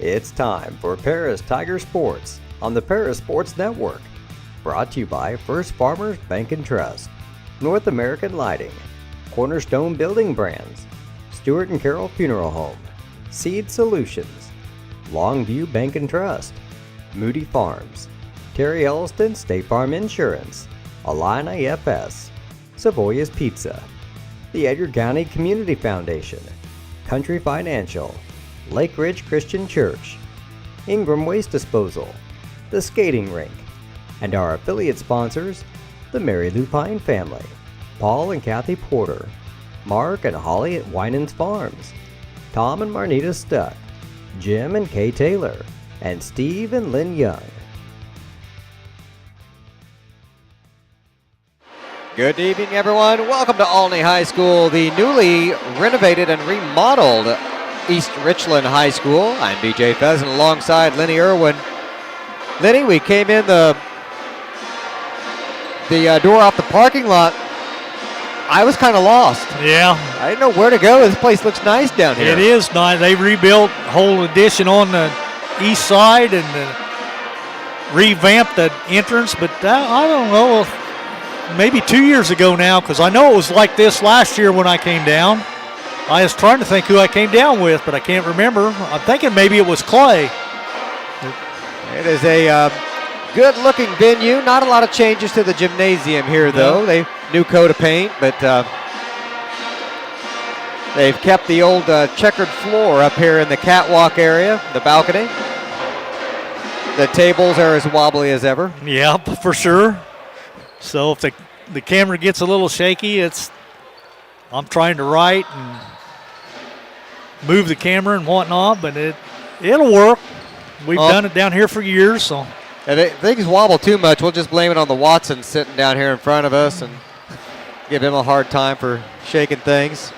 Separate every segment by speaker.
Speaker 1: It's time for Paris Tiger Sports on the Paris Sports Network. Brought to you by First Farmers Bank and Trust, North American Lighting, Cornerstone Building Brands, Stewart & Carroll Funeral Home, Seed Solutions, Longview Bank and Trust, Moody Farms, Terry Elliston State Farm Insurance, Illini FS, Savoya's Pizza, the Edgar County Community Foundation, Country Financial, Lake Ridge Christian Church, Ingram Waste Disposal, the Skating Rink, and our affiliate sponsors, the Mary Lou Pine family, Paul and Kathy Porter, Mark and Holly at Winans Farms, Tom and Marnita Stuck, Jim and Kay Taylor, and Steve and Lynn Young.
Speaker 2: Good evening, everyone. Welcome to Olney High School, the newly renovated and remodeled East Richland High School. I'm BJ Pheasant alongside Lenny Irwin. Lenny, we came in the door off the parking lot. I was kind of lost.
Speaker 3: Yeah.
Speaker 2: I didn't know where to go. This place looks nice down here.
Speaker 3: It is nice. They rebuilt a whole addition on the east side and revamped the entrance, but I don't know, maybe 2 years ago now, because I know it was like this last year when I came down. I was trying to think who I came down with, but I can't remember. I'm thinking maybe it was Clay.
Speaker 2: It is a good-looking venue. Not a lot of changes to the gymnasium here, though. They new coat of paint, but they've kept the old checkered floor up here in the catwalk area, the balcony. The tables are as wobbly as ever.
Speaker 3: Yeah, for sure. So if the camera gets a little shaky, I'm trying to write and move the camera and whatnot, but it'll work. We've done it down here for years, so.
Speaker 2: If things wobble too much, we'll just blame it on the Watsons sitting down here in front of us and give him a hard time for shaking things.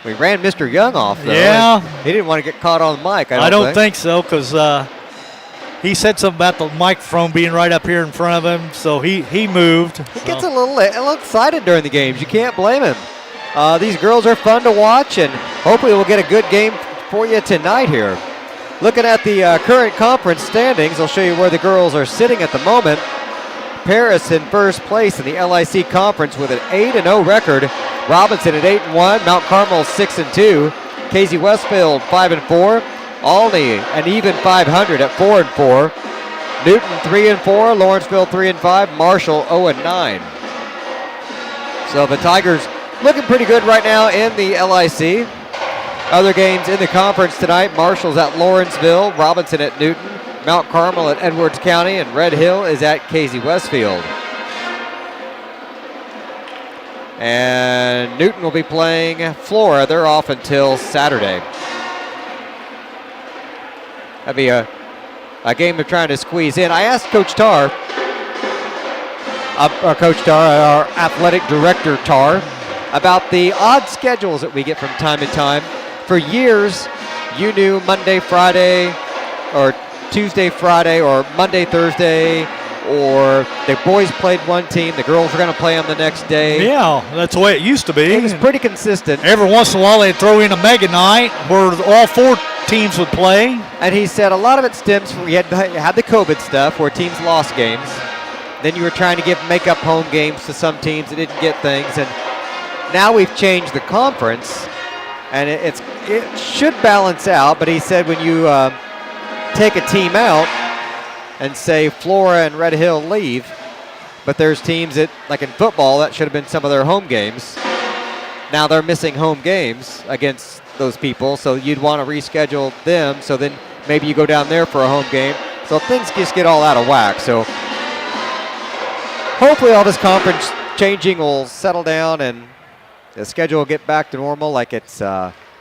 Speaker 2: We ran Mr. Young off, though.
Speaker 3: Yeah.
Speaker 2: He didn't want to get caught on the mic,
Speaker 3: I don't think so, because he said something about the microphone being right up here in front of him, so he moved.
Speaker 2: He gets a little excited during the games. You can't blame him. These girls are fun to watch, and hopefully we'll get a good game for you tonight here. Looking at the current conference standings, I'll show you where the girls are sitting at the moment. Paris in first place in the LIC Conference with an 8-0 record. Robinson at 8-1. Mount Carmel 6-2. Casey Westfield 5-4. Olney an even 500 at 4-4. Newton 3-4. Lawrenceville 3-5. Marshall 0-9. So the Tigers looking pretty good right now in the LIC. Other games in the conference tonight: Marshall's at Lawrenceville, Robinson at Newton, Mount Carmel at Edwards County, and Red Hill is at Casey Westfield. And Newton will be playing Flora. They're off until Saturday. That'd be a game they're trying to squeeze in. I asked Coach Tarr, our athletic director Tarr, about the odd schedules that we get from time to time. For years, you knew Monday, Friday, or Tuesday, Friday, or Monday, Thursday, or the boys played one team, the girls were going to play them the next day.
Speaker 3: Yeah, that's the way it used to be.
Speaker 2: It was pretty consistent.
Speaker 3: Every once in a while, they'd throw in a mega night where all four teams would play.
Speaker 2: And he said a lot of it stems from, you had the COVID stuff where teams lost games. Then you were trying to make up home games to some teams that didn't get things. And now we've changed the conference, and it should balance out. But he said when you take a team out and say Flora and Red Hill leave, but there's teams that, like in football, that should have been some of their home games. Now they're missing home games against those people, so you'd want to reschedule them, so then maybe you go down there for a home game. So things just get all out of whack. So hopefully all this conference changing will settle down and the schedule will get back to normal, like it's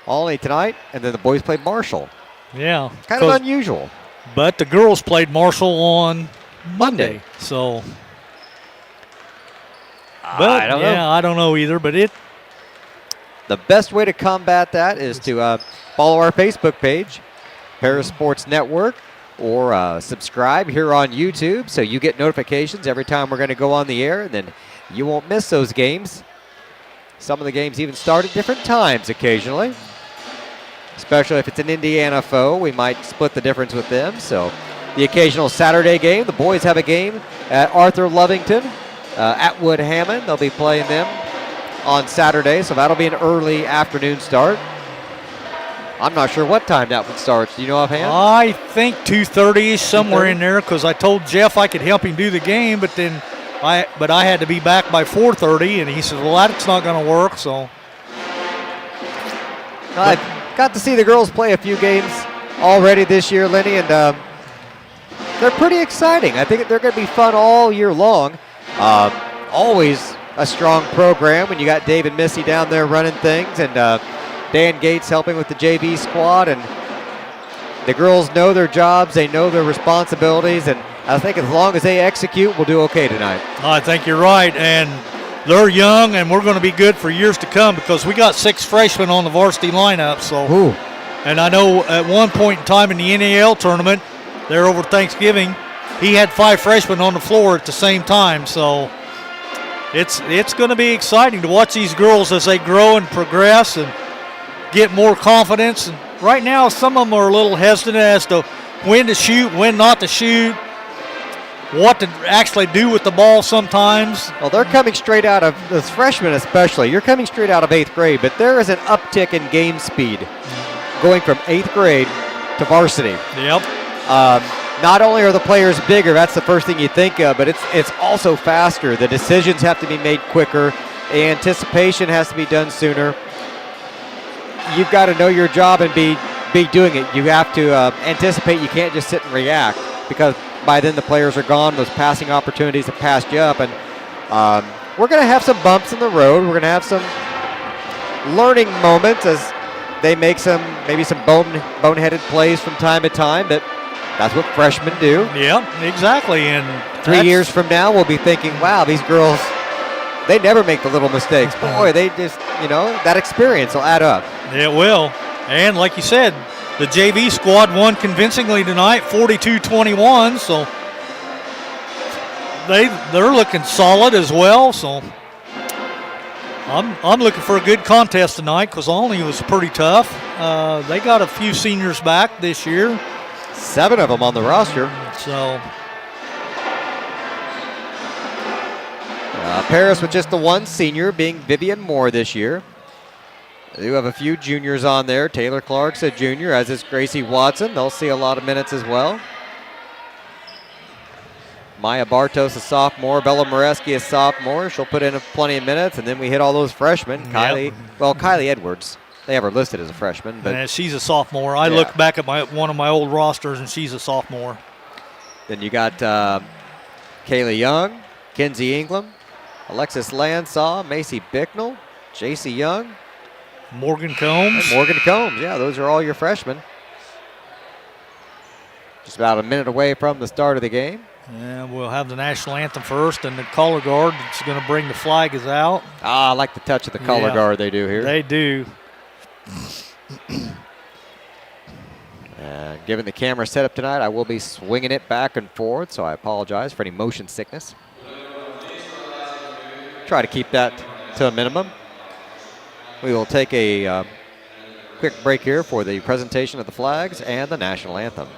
Speaker 2: Olney tonight, and then the boys play Marshall.
Speaker 3: Yeah.
Speaker 2: Kind of unusual.
Speaker 3: But the girls played Marshall on Monday. So. But
Speaker 2: I don't know.
Speaker 3: I don't know either, but
Speaker 2: the best way to combat that is to follow our Facebook page, Paris Sports Network, or subscribe here on YouTube so you get notifications every time we're going to go on the air, and then you won't miss those games. Some of the games even start at different times occasionally. especially if it's an Indiana foe. We might split the difference with them. So the occasional Saturday game, the boys have a game at Arthur Lovington, at Wood Hammond. They'll be playing them on Saturday, so that'll be an early afternoon start. I'm not sure what time that one starts. Do you know offhand?
Speaker 3: I think 2:30-ish, somewhere in there, because I told Jeff I could help him do the game, but I had to be back by 4:30, and he said, well, that's not going to work, so.
Speaker 2: I've got to see the girls play a few games already this year, Lenny, and they're pretty exciting. I think they're going to be fun all year long. Always a strong program when you got Dave and Missy down there running things, and Dan Gates helping with the JV squad, and the girls know their jobs, they know their responsibilities, and I think as long as they execute, we'll do okay tonight.
Speaker 3: I think you're right, and they're young, and we're going to be good for years to come because we got 6 freshmen on the varsity lineup. So,
Speaker 2: ooh.
Speaker 3: And I know at one point in time in the NAL tournament, there over Thanksgiving, he had 5 freshmen on the floor at the same time. So it's going to be exciting to watch these girls as they grow and progress and get more confidence. And right now, some of them are a little hesitant as to when to shoot, when not to shoot, what to actually do with the ball sometimes.
Speaker 2: Well, they're coming straight out of, as freshmen especially, you're coming straight out of 8th grade, but there is an uptick in game speed going from 8th grade to varsity.
Speaker 3: Yep.
Speaker 2: Not only are the players bigger, that's the first thing you think of, but it's also faster. The decisions have to be made quicker. Anticipation has to be done sooner. You've got to know your job and be doing it. You have to anticipate. You can't just sit and react because by then the players are gone. Those passing opportunities have passed you up, and we're going to have some bumps in the road. We're going to have some learning moments as they make maybe some boneheaded plays from time to time, but that's what freshmen do.
Speaker 3: Yeah, exactly. And
Speaker 2: 3 years from now, we'll be thinking, wow, these girls, they never make the little mistakes. Boy, they just, that experience will add up.
Speaker 3: It will. And like you said, the JV squad won convincingly tonight, 42-21. So they're looking solid as well. So I'm looking for a good contest tonight because Olney was pretty tough. They got a few seniors back this year.
Speaker 2: 7 of them on the roster.
Speaker 3: So
Speaker 2: Paris with just the 1 senior, being Vivian Moore this year. They do have a few juniors on there. Taylor Clark's a junior, as is Gracie Watson. They'll see a lot of minutes as well. Maya Bartos, a sophomore. Bella Moreski, a sophomore. She'll put in plenty of minutes, and then we hit all those freshmen.
Speaker 3: Yep.
Speaker 2: Kylie Edwards. They have her listed as a freshman, but
Speaker 3: she's a sophomore. I looked back at one of my old rosters, and she's a sophomore.
Speaker 2: Then you got Kayla Young, Kenzie Ingram, Alexis Landsaw, Macy Bicknell, JC Young,
Speaker 3: Morgan Combs.
Speaker 2: Yeah, those are all your freshmen. Just about a minute away from the start of the game.
Speaker 3: And we'll have the national anthem first, and the color guard that's going to bring the flag is out.
Speaker 2: I like the touch of the color guard they do here.
Speaker 3: They do.
Speaker 2: Given the camera setup tonight, I will be swinging it back and forth, so I apologize for any motion sickness. Try to keep that to a minimum. We will take a quick break here for the presentation of the flags and the national anthem.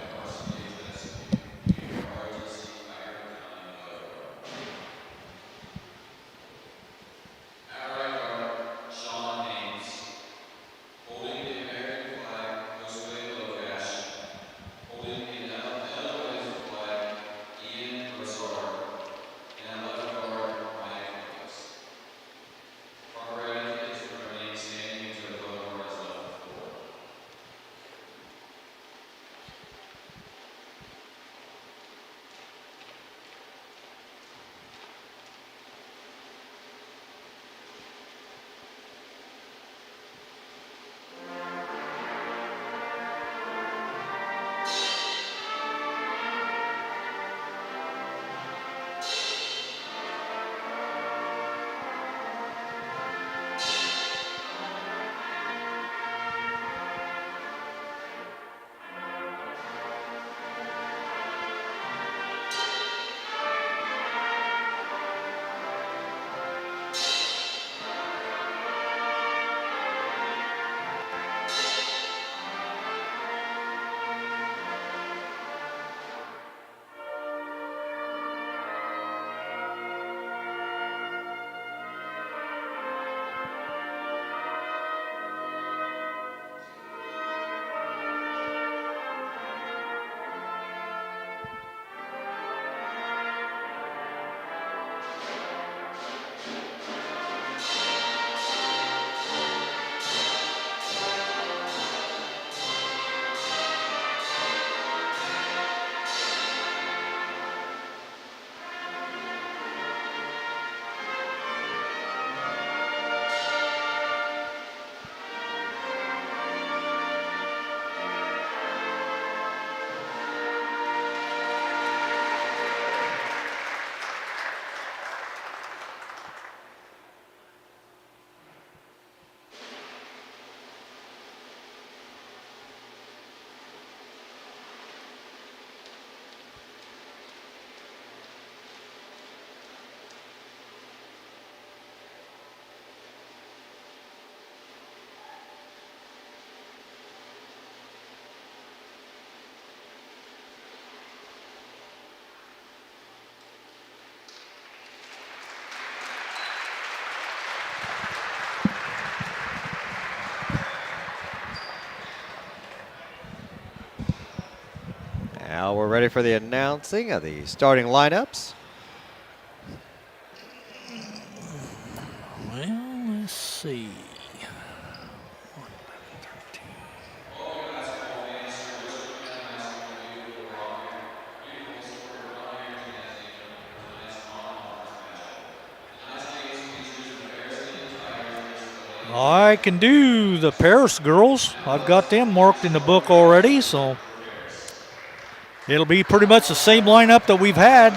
Speaker 2: Now we're ready for the announcing of the starting lineups.
Speaker 3: Well, let's see. I can do the Paris girls. I've got them marked in the book already, so it'll be pretty much the same lineup that we've had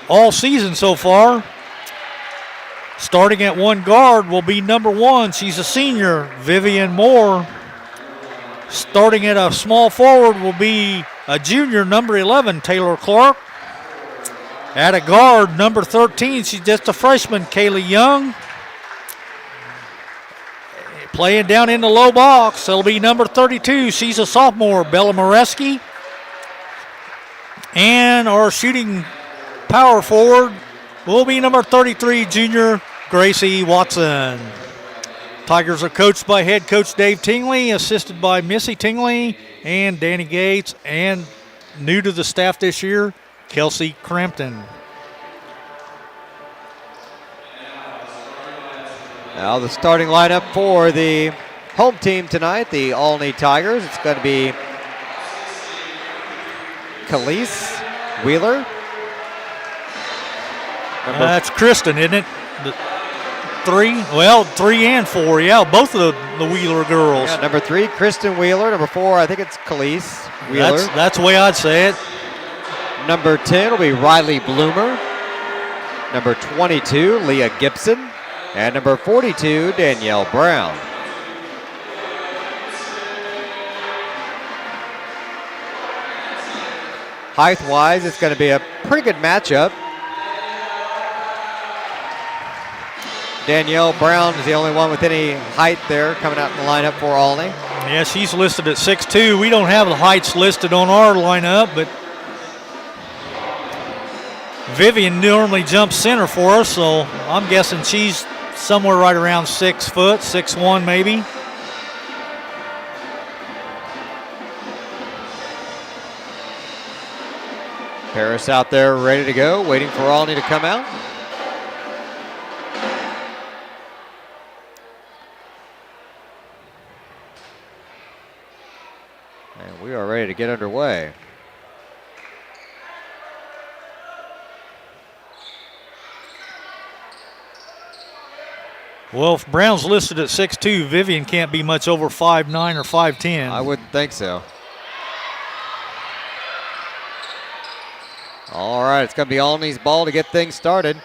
Speaker 3: all season so far. Starting at one guard will be number 1. She's a senior, Vivian Moore. Starting at a small forward will be a junior, number 11, Taylor Clark. At a guard, number 13, she's just a freshman, Kaylee Young. Playing down in the low box, it'll be number 32. She's a sophomore, Bella Moreski. And our shooting power forward will be number 33, junior Gracie Watson. Tigers are coached by head coach Dave Tingley, assisted by Missy Tingley and Danny Gates, and new to the staff this year, Kelsey Crampton.
Speaker 2: Now the starting lineup for the home team tonight, the Olney Tigers. It's going to be Khalees Wheeler.
Speaker 3: That's Kristen, isn't it? The 3? Well, 3 and 4, yeah, both of the Wheeler girls.
Speaker 2: Yeah, number 3, Kristen Wheeler. Number 4, I think it's Khalees Wheeler.
Speaker 3: That's the way I'd say it.
Speaker 2: Number 10 will be Riley Bloomer. Number 22, Leah Gibson. And number 42, Danielle Brown. Height-wise, it's going to be a pretty good matchup. Danielle Brown is the only one with any height there coming out in the lineup for Olney.
Speaker 3: Yeah, she's listed at 6'2". We don't have the heights listed on our lineup, but Vivian normally jumps center for us, so I'm guessing she's somewhere right around 6 foot, 6'1" maybe.
Speaker 2: Paris out there ready to go, waiting for Olney to come out. And we are ready to get underway.
Speaker 3: Well, if Brown's listed at 6'2", Vivian can't be much over 5'9" or 5'10".
Speaker 2: I wouldn't think so. All right, it's going to be Olney's ball to get things started.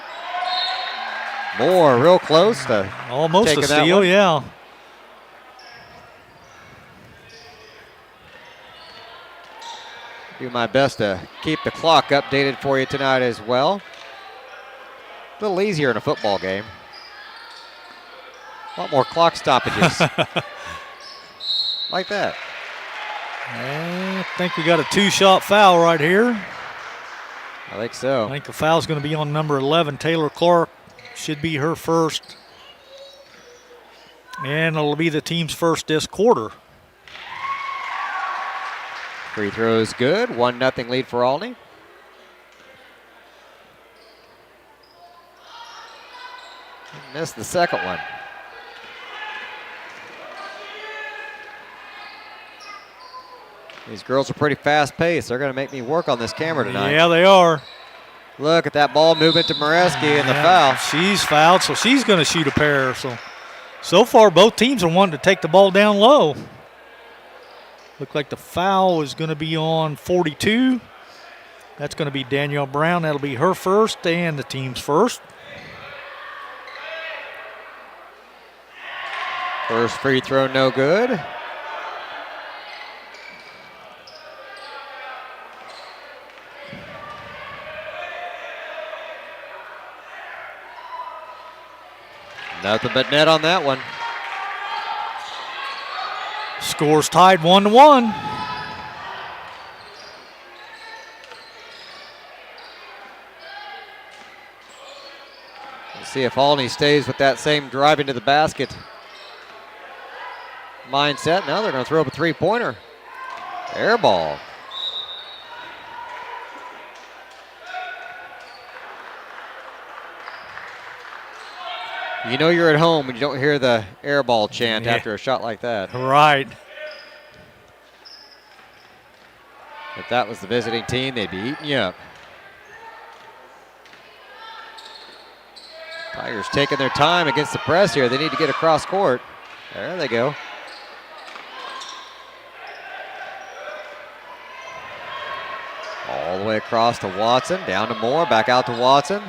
Speaker 2: Moore real close to
Speaker 3: almost a steal, yeah.
Speaker 2: Do my best to keep the clock updated for you tonight as well. A little easier in a football game. A lot more clock stoppages. Like that.
Speaker 3: I think we got a 2-shot foul right here.
Speaker 2: I think so.
Speaker 3: I think the foul's going to be on number 11, Taylor Clark. Should be her first. And it'll be the team's first this quarter.
Speaker 2: Free throw is good. 1-0 lead for Olney. Missed the second one. These girls are pretty fast-paced. They're going to make me work on this camera tonight.
Speaker 3: Yeah, they are.
Speaker 2: Look at that ball movement to Moreski and the foul.
Speaker 3: She's fouled, so she's going to shoot a pair. So far, both teams are wanting to take the ball down low. Look like the foul is going to be on 42. That's going to be Danielle Brown. That'll be her first and the team's first.
Speaker 2: First free throw, no good. Nothing but net on that one.
Speaker 3: Scores tied 1-1.
Speaker 2: Let's see if Olney stays with that same driving to the basket mindset. Now they're going to throw up a three-pointer. Air ball. You know you're at home when you don't hear the air ball chant after a shot like that.
Speaker 3: Right.
Speaker 2: If that was the visiting team, they'd be eating you up. Tigers taking their time against the press here. They need to get across court. There they go. All the way across to Watson, down to Moore, back out to Watson.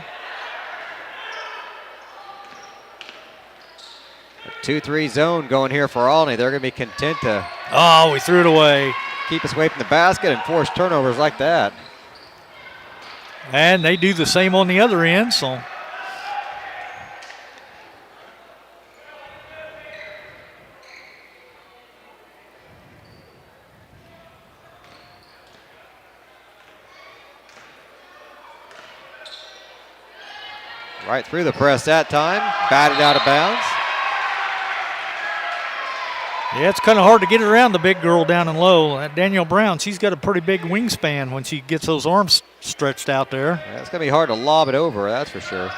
Speaker 2: A 2-3 zone going here for Olney. They're going to be content to
Speaker 3: Oh, we threw it away.
Speaker 2: keep us away from the basket and force turnovers like that.
Speaker 3: And they do the same on the other end, so.
Speaker 2: Right through the press that time, batted out of bounds.
Speaker 3: Yeah, it's kind of hard to get around the big girl down and low. That Danielle Brown, she's got a pretty big wingspan when she gets those arms stretched out there.
Speaker 2: Yeah, it's going to be hard to lob it over, that's for sure.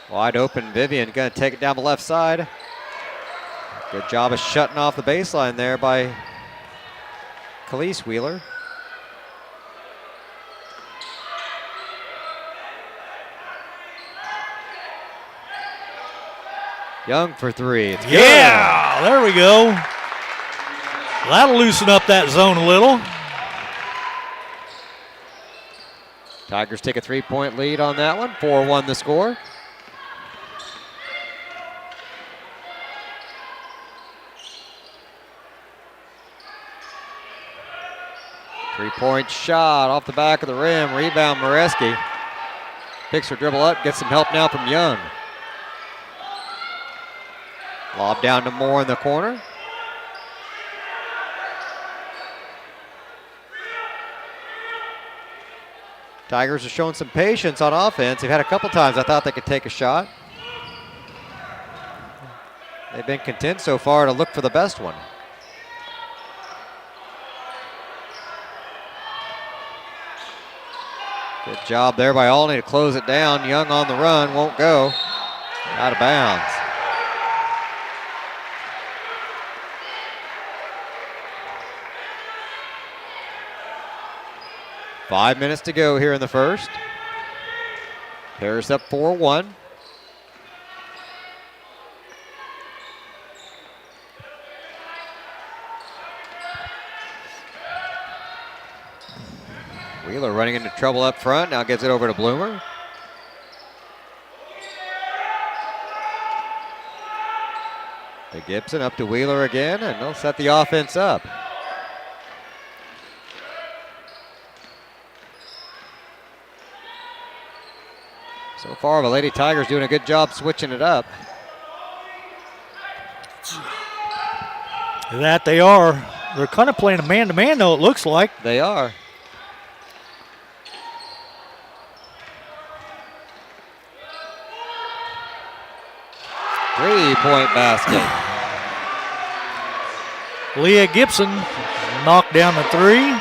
Speaker 2: Wide open, Vivian going to take it down the left side. Good job of shutting off the baseline there by Khalees Wheeler. Young for three. It's good.
Speaker 3: Yeah, there we go. That'll loosen up that zone a little.
Speaker 2: Tigers take a 3-point lead on that one. 4-1 the score. Three-point shot off the back of the rim. Rebound, Moreski. Picks her dribble up, gets some help now from Young. Lob down to Moore in the corner. Tigers are showing some patience on offense. They've had a couple times I thought they could take a shot. They've been content so far to look for the best one. Good job there by Olney to close it down. Young on the run, won't go. Out of bounds. Five minutes to go here in the first. Paris up 4-1. Wheeler running into trouble up front. Now gives it over to Bloomer. To Gibson, up to Wheeler again, and they'll set the offense up. So far, the Lady Tigers doing a good job switching it up.
Speaker 3: That they are. They're kind of playing a man-to-man, though, it looks like.
Speaker 2: They are. Three-point basket.
Speaker 3: Leah Gibson knocked down the three.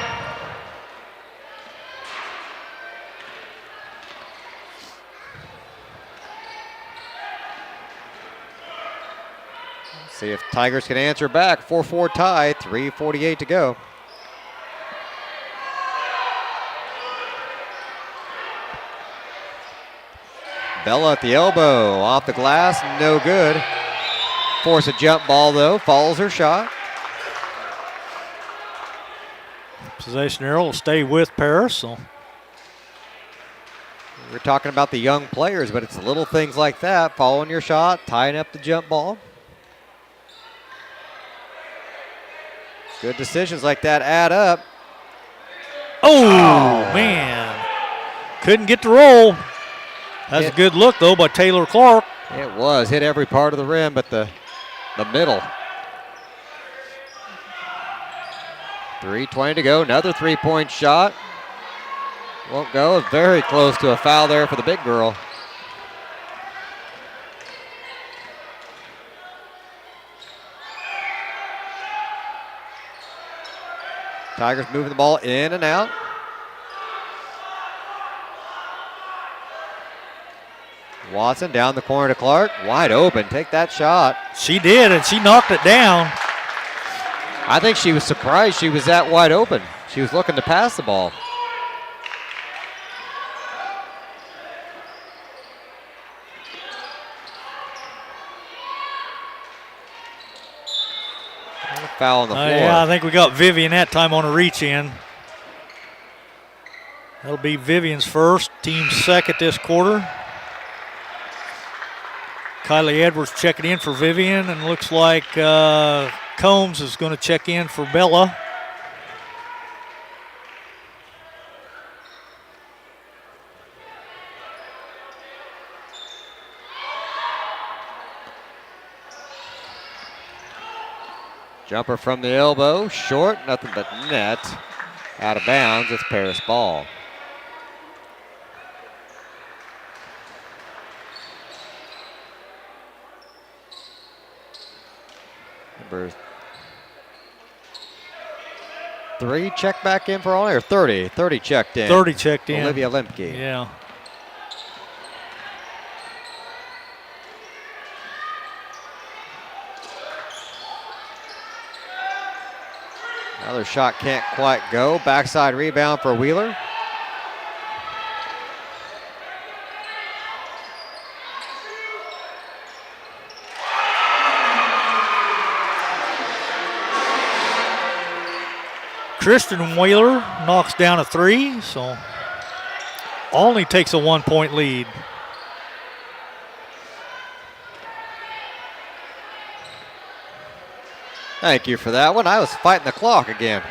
Speaker 2: See if Tigers can answer back. 4-4 tie, 3:48 to go. Bella at the elbow, off the glass, no good. Force a jump ball though, follows her shot.
Speaker 3: Possession arrow will stay with Paris. So.
Speaker 2: We're talking about the young players, but it's the little things like that, following your shot, tying up the jump ball. Good decisions like that add up.
Speaker 3: Oh, man. Couldn't get the roll. That's a good look, though, by Taylor Clark.
Speaker 2: It was. Hit every part of the rim but the middle. 3:20 to go. Another three-point shot. Won't go. Very close to a foul there for the big girl. Tigers moving the ball in and out. Watson down the corner to Clark. Wide open. Take that shot.
Speaker 3: She did, and she knocked it down.
Speaker 2: I think she was surprised she was that wide open. She was looking to pass the ball. Foul on the floor.
Speaker 3: Yeah, I think we got Vivian that time on a reach in. That'll be Vivian's first, team second this quarter. Kylie Edwards checking in for Vivian, and looks like Combs is going to check in for Bella.
Speaker 2: Jumper from the elbow, short, nothing but net. Out of bounds, it's Paris ball. Number 3 checked back in for Olney, or 30? 30 checked in.
Speaker 3: 30 checked in.
Speaker 2: Olivia Lemke.
Speaker 3: Yeah.
Speaker 2: Another shot can't quite go. Backside rebound for Wheeler.
Speaker 3: Kristen Wheeler knocks down a 3, so Olney takes a 1-point lead.
Speaker 2: Thank you for that one. I was fighting the clock again.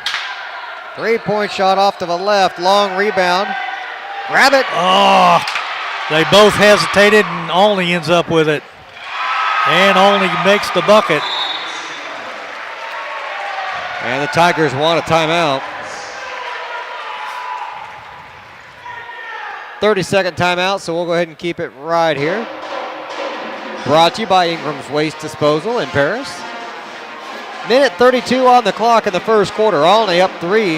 Speaker 2: 3-point shot off to the left. Long rebound. Grab it.
Speaker 3: Oh, they both hesitated, and Olney ends up with it. And Olney makes the bucket.
Speaker 2: And the Tigers want a timeout. 30-second timeout, so we'll go ahead and keep it right here. Brought to you by Ingram's Waste Disposal in Paris. Minute 32 on the clock in the first quarter. Olney up 3,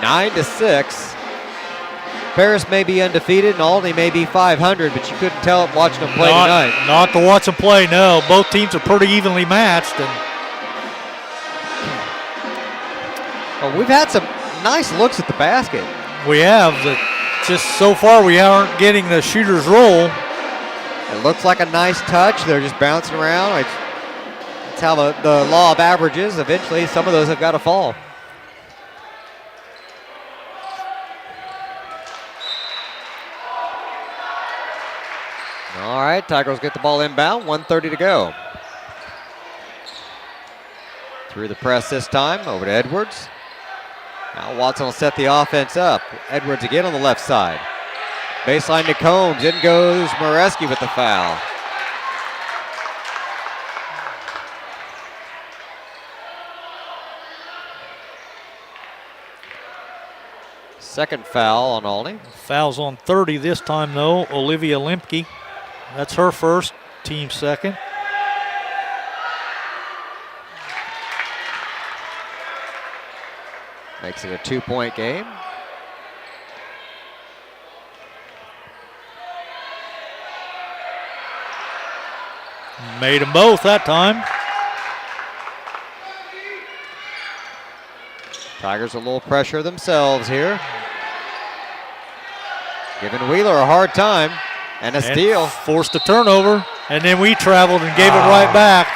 Speaker 2: 9-6. Paris may be undefeated and Olney may be 500, but you couldn't tell it watching them play tonight.
Speaker 3: Not to watch them play, no. Both teams are pretty evenly matched. And
Speaker 2: well, we've had some nice looks at the basket.
Speaker 3: we have. Just so far, we aren't getting the shooter's roll.
Speaker 2: It looks like a nice touch. They're just bouncing around. That's how the law of averages. Eventually, some of those have got to fall. All right, Tigers get the ball inbound. 1:30 to go. Through the press this time, over to Edwards. Now Watson will set the offense up. Edwards again on the left side. Baseline to Combs. In goes Moreski with the foul. Second foul on Olney.
Speaker 3: Fouls on 30 this time, though. Olivia Lemke. That's her first, team second.
Speaker 2: Makes it a 2-point game.
Speaker 3: Made them both that time.
Speaker 2: Tigers a little pressure themselves here. Giving Wheeler a hard time. And a steal.
Speaker 3: Forced a turnover. And then we traveled and gave it right back.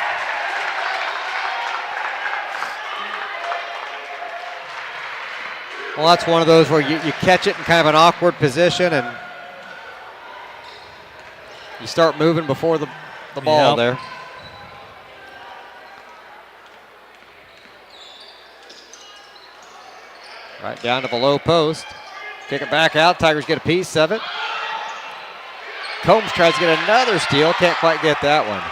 Speaker 2: Well, that's one of those where you catch it in kind of an awkward position and you start moving before the ball there. Right down to the low post. Kick it back out. Tigers get a piece of it. Combs tries to get another steal. Can't quite get that one.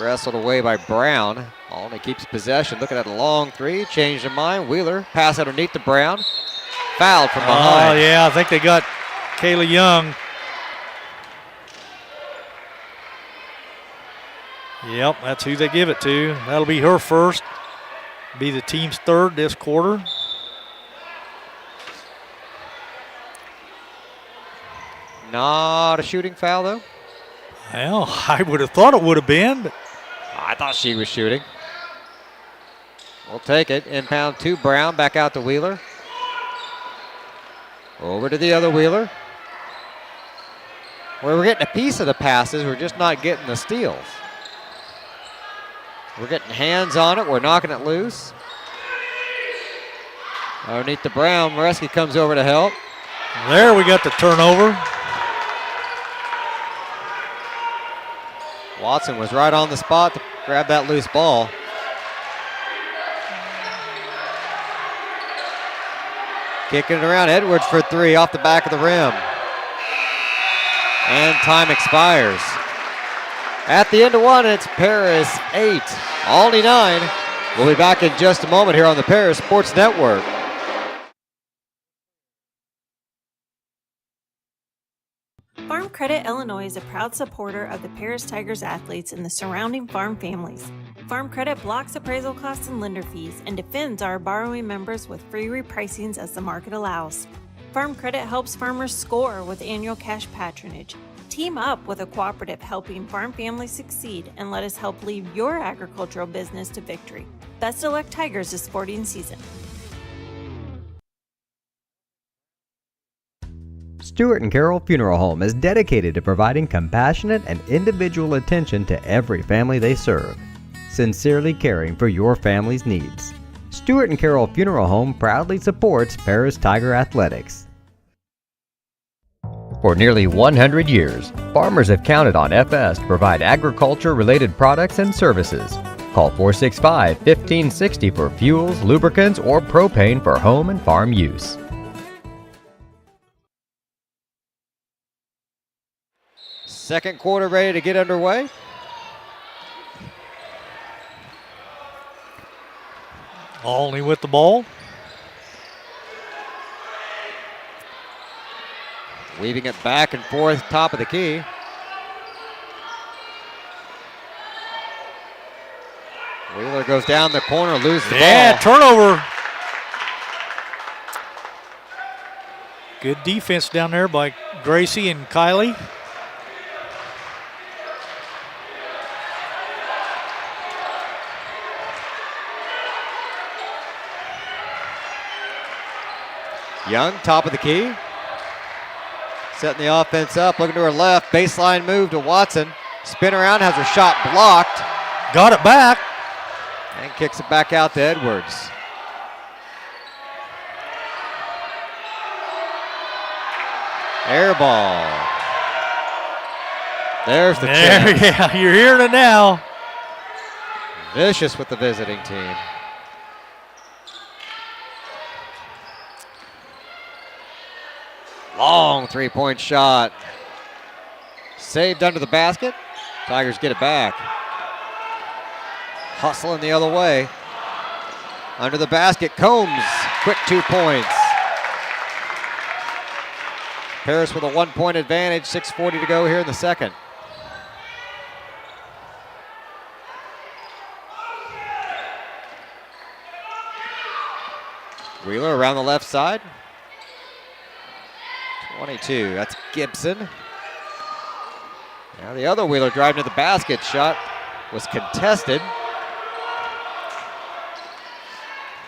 Speaker 2: Wrestled away by Brown. Olney keeps possession. Looking at a long 3. Changed their mind. Wheeler pass underneath to Brown. Fouled from behind.
Speaker 3: Oh, yeah. I think they got Kayla Young. Yep, that's who they give it to. That'll be her first. Be the team's third this quarter.
Speaker 2: not a shooting foul, though?
Speaker 3: Well, I would have thought it would have been, but
Speaker 2: I thought she was shooting. We'll take it. Inbound to Brown, back out to Wheeler. Over to the other Wheeler. Where we're getting a piece of the passes, we're just not getting the steals. We're getting hands on it, we're knocking it loose. Underneath to Brown, Moreski comes over to help.
Speaker 3: there we got the turnover.
Speaker 2: Watson was right on the spot to grab that loose ball. Kicking it around, Edwards for three off the back of the rim. And time expires. At the end of one, it's Paris 8, Olney 9. We'll be back in just a moment here on the Paris Sports Network.
Speaker 4: Farm Credit Illinois is a proud supporter of the Paris Tigers athletes and the surrounding farm families. Farm Credit blocks appraisal costs and lender fees and defends our borrowing members with free repricings as the market allows. Farm Credit helps farmers score with annual cash patronage. Team up with a cooperative helping farm families succeed and let us help lead your agricultural business to victory. Best of luck, Tigers, this sporting season.
Speaker 1: Stewart and Carroll Funeral Home is dedicated to providing compassionate and individual attention to every family they serve, sincerely caring for your family's needs. Stewart and Carroll Funeral Home proudly supports Paris Tiger Athletics. For nearly 100 years, farmers have counted on FS to provide agriculture-related products and services. Call 465-1560 for fuels, lubricants, or propane for home and farm use.
Speaker 2: Second quarter ready to get underway.
Speaker 3: Olney with the ball.
Speaker 2: Weaving it back and forth, top of the key. Wheeler goes down the corner, loses the ball.
Speaker 3: Turnover. Good defense down there by Gracie and Kylie.
Speaker 2: Young, top of the key. Setting the offense up, looking to her left. Baseline move to Watson. Spin around, has her shot blocked.
Speaker 3: Got it back.
Speaker 2: And kicks it back out to Edwards. Air ball. There's the chance.
Speaker 3: Yeah, you're hearing it now.
Speaker 2: Vicious with the visiting team. Long three-point shot. Saved under the basket. Tigers get it back. Hustling the other way. Under the basket, Combs. Quick 2 points. Paris with a 1-point advantage. 6:40 to go here in the second. Wheeler around the left side. 22, that's Gibson. Now the other Wheeler driving to the basket. Shot was contested.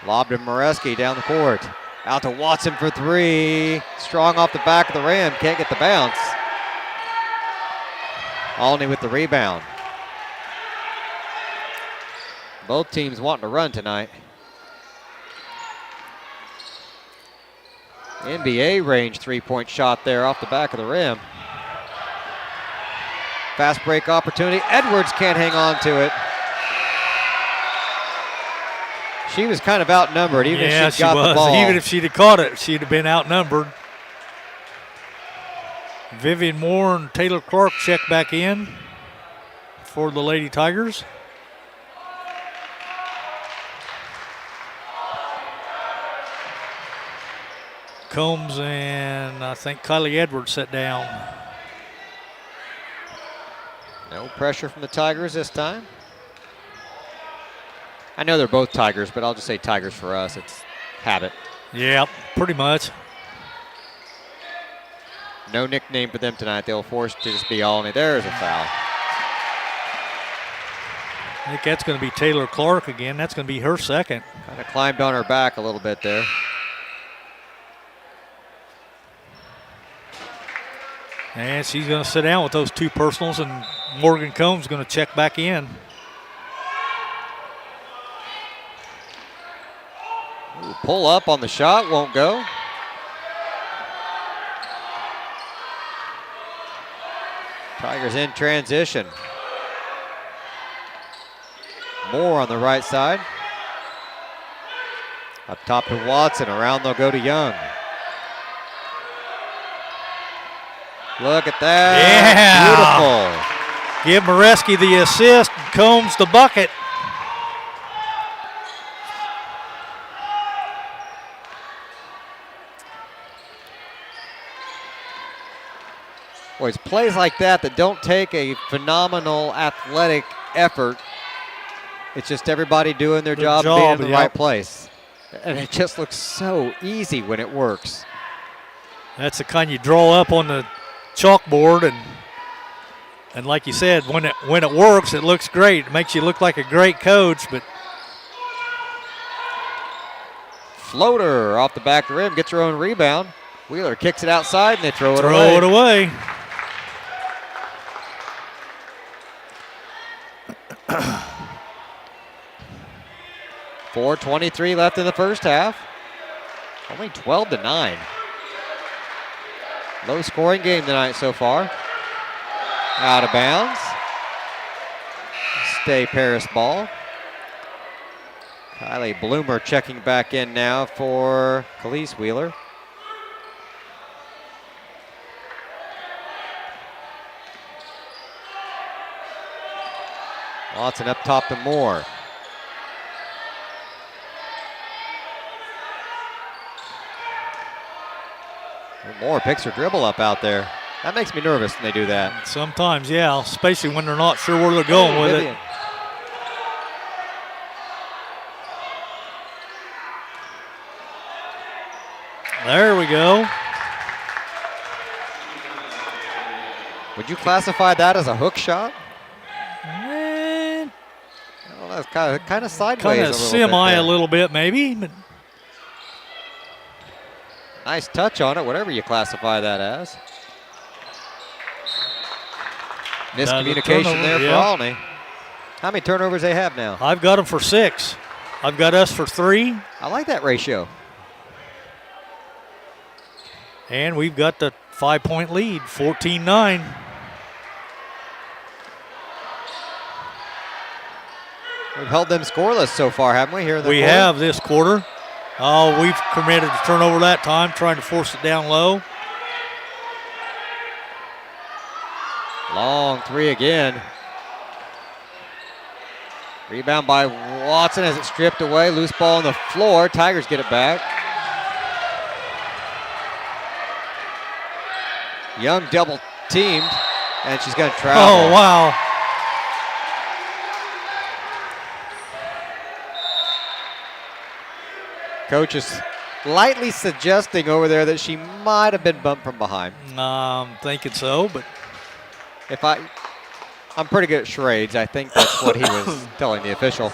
Speaker 2: Lobbed to Moreski down the court. Out to Watson for three. Strong off the back of the rim, can't get the bounce. Olney with the rebound. Both teams wanting to run tonight. NBA range three-point shot there off the back of the rim. Fast break opportunity. Edwards can't hang on to it. She was kind of outnumbered, even if she got the ball.
Speaker 3: Even if she'd have caught it, she'd have been outnumbered. Vivian Moore and Taylor Clark check back in for the Lady Tigers. Combs and I think Kylie Edwards sat down.
Speaker 2: No pressure from the Tigers this time. I know they're both Tigers, but I'll just say Tigers for us. It's habit.
Speaker 3: Yeah, pretty much.
Speaker 2: No nickname for them tonight. They'll force to just be Olney. There's a foul.
Speaker 3: I think that's going to be Taylor Clark again. That's going to be her second.
Speaker 2: Kind of climbed on her back a little bit there.
Speaker 3: And she's going to sit down with those 2 personals, and Morgan Combs going to check back in.
Speaker 2: Ooh, pull up on the shot, won't go. Tigers in transition. Moore on the right side. Up top to Watson. Around they'll go to Young. Look at that.
Speaker 3: Yeah. Beautiful. Give Mareski the assist. Combs the bucket.
Speaker 2: Boy, it's plays like that don't take a phenomenal athletic effort. It's just everybody doing their job and being in the right place. And it just looks so easy when it works.
Speaker 3: That's the kind you draw up on the chalkboard, and like you said, when it works, it looks great. It makes you look like a great coach. But
Speaker 2: floater off the back rim, gets her own rebound. Wheeler kicks it outside, and they throw it
Speaker 3: away.
Speaker 2: 4:23 left in the first half. Only 12-9. Low scoring game tonight so far. Out of bounds. Stay Paris ball. Kylie Bloomer checking back in now for Khalees Wheeler. Watson up top to Moore. Moore picks her dribble up out there. That makes me nervous when they do that.
Speaker 3: Sometimes, yeah, especially when they're not sure where they're going with it. There we go.
Speaker 2: Would you classify that as a hook shot?
Speaker 3: Well,
Speaker 2: that's kind of sideways.
Speaker 3: Kind of semi a little bit, maybe. But
Speaker 2: nice touch on it, whatever you classify that as. Miscommunication there for Olney. How many turnovers they have now?
Speaker 3: I've got them for 6. I've got us for 3.
Speaker 2: I like that ratio.
Speaker 3: And we've got the 5-point lead, 14-9.
Speaker 2: We've held them scoreless so far, haven't we?
Speaker 3: We have this quarter. Oh, we've committed a turnover that time, trying to force it down low.
Speaker 2: Long three again. Rebound by Watson as it's stripped away. Loose ball on the floor. Tigers get it back. Young double teamed, and she's going to travel.
Speaker 3: Oh, wow.
Speaker 2: Coach is lightly suggesting over there that she might have been bumped from behind.
Speaker 3: I'm thinking so, but
Speaker 2: I'm pretty good at charades. I think that's what he was telling the official.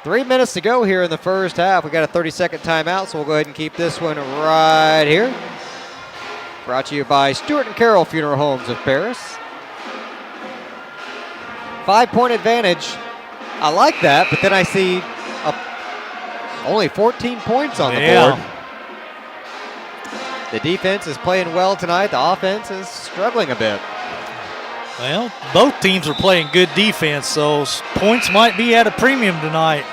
Speaker 2: 3 minutes to go here in the first half. We got a 30-second timeout, so we'll go ahead and keep this one right here. Brought to you by Stewart and Carroll Funeral Homes of Paris. 5-point advantage. I like that, but then I see only 14 points on the board. The defense is playing well tonight. The offense is struggling a bit.
Speaker 3: Well, both teams are playing good defense, so points might be at a premium tonight.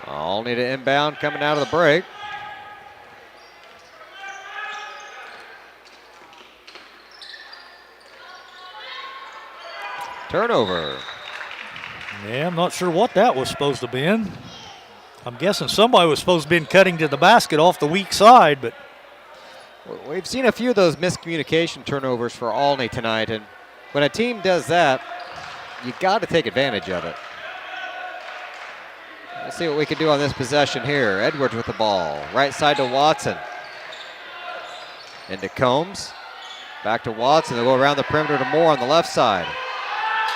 Speaker 2: Olney to inbound coming out of the break. Turnover.
Speaker 3: Yeah, I'm not sure what that was supposed to be. I'm guessing somebody was supposed to be cutting to the basket off the weak side, but
Speaker 2: We've seen a few of those miscommunication turnovers for Olney tonight, and when a team does that, you got to take advantage of it. Let's see what we can do on this possession here. Edwards with the ball. Right side to Watson. Into Combs. Back to Watson. They'll go around the perimeter to Moore on the left side.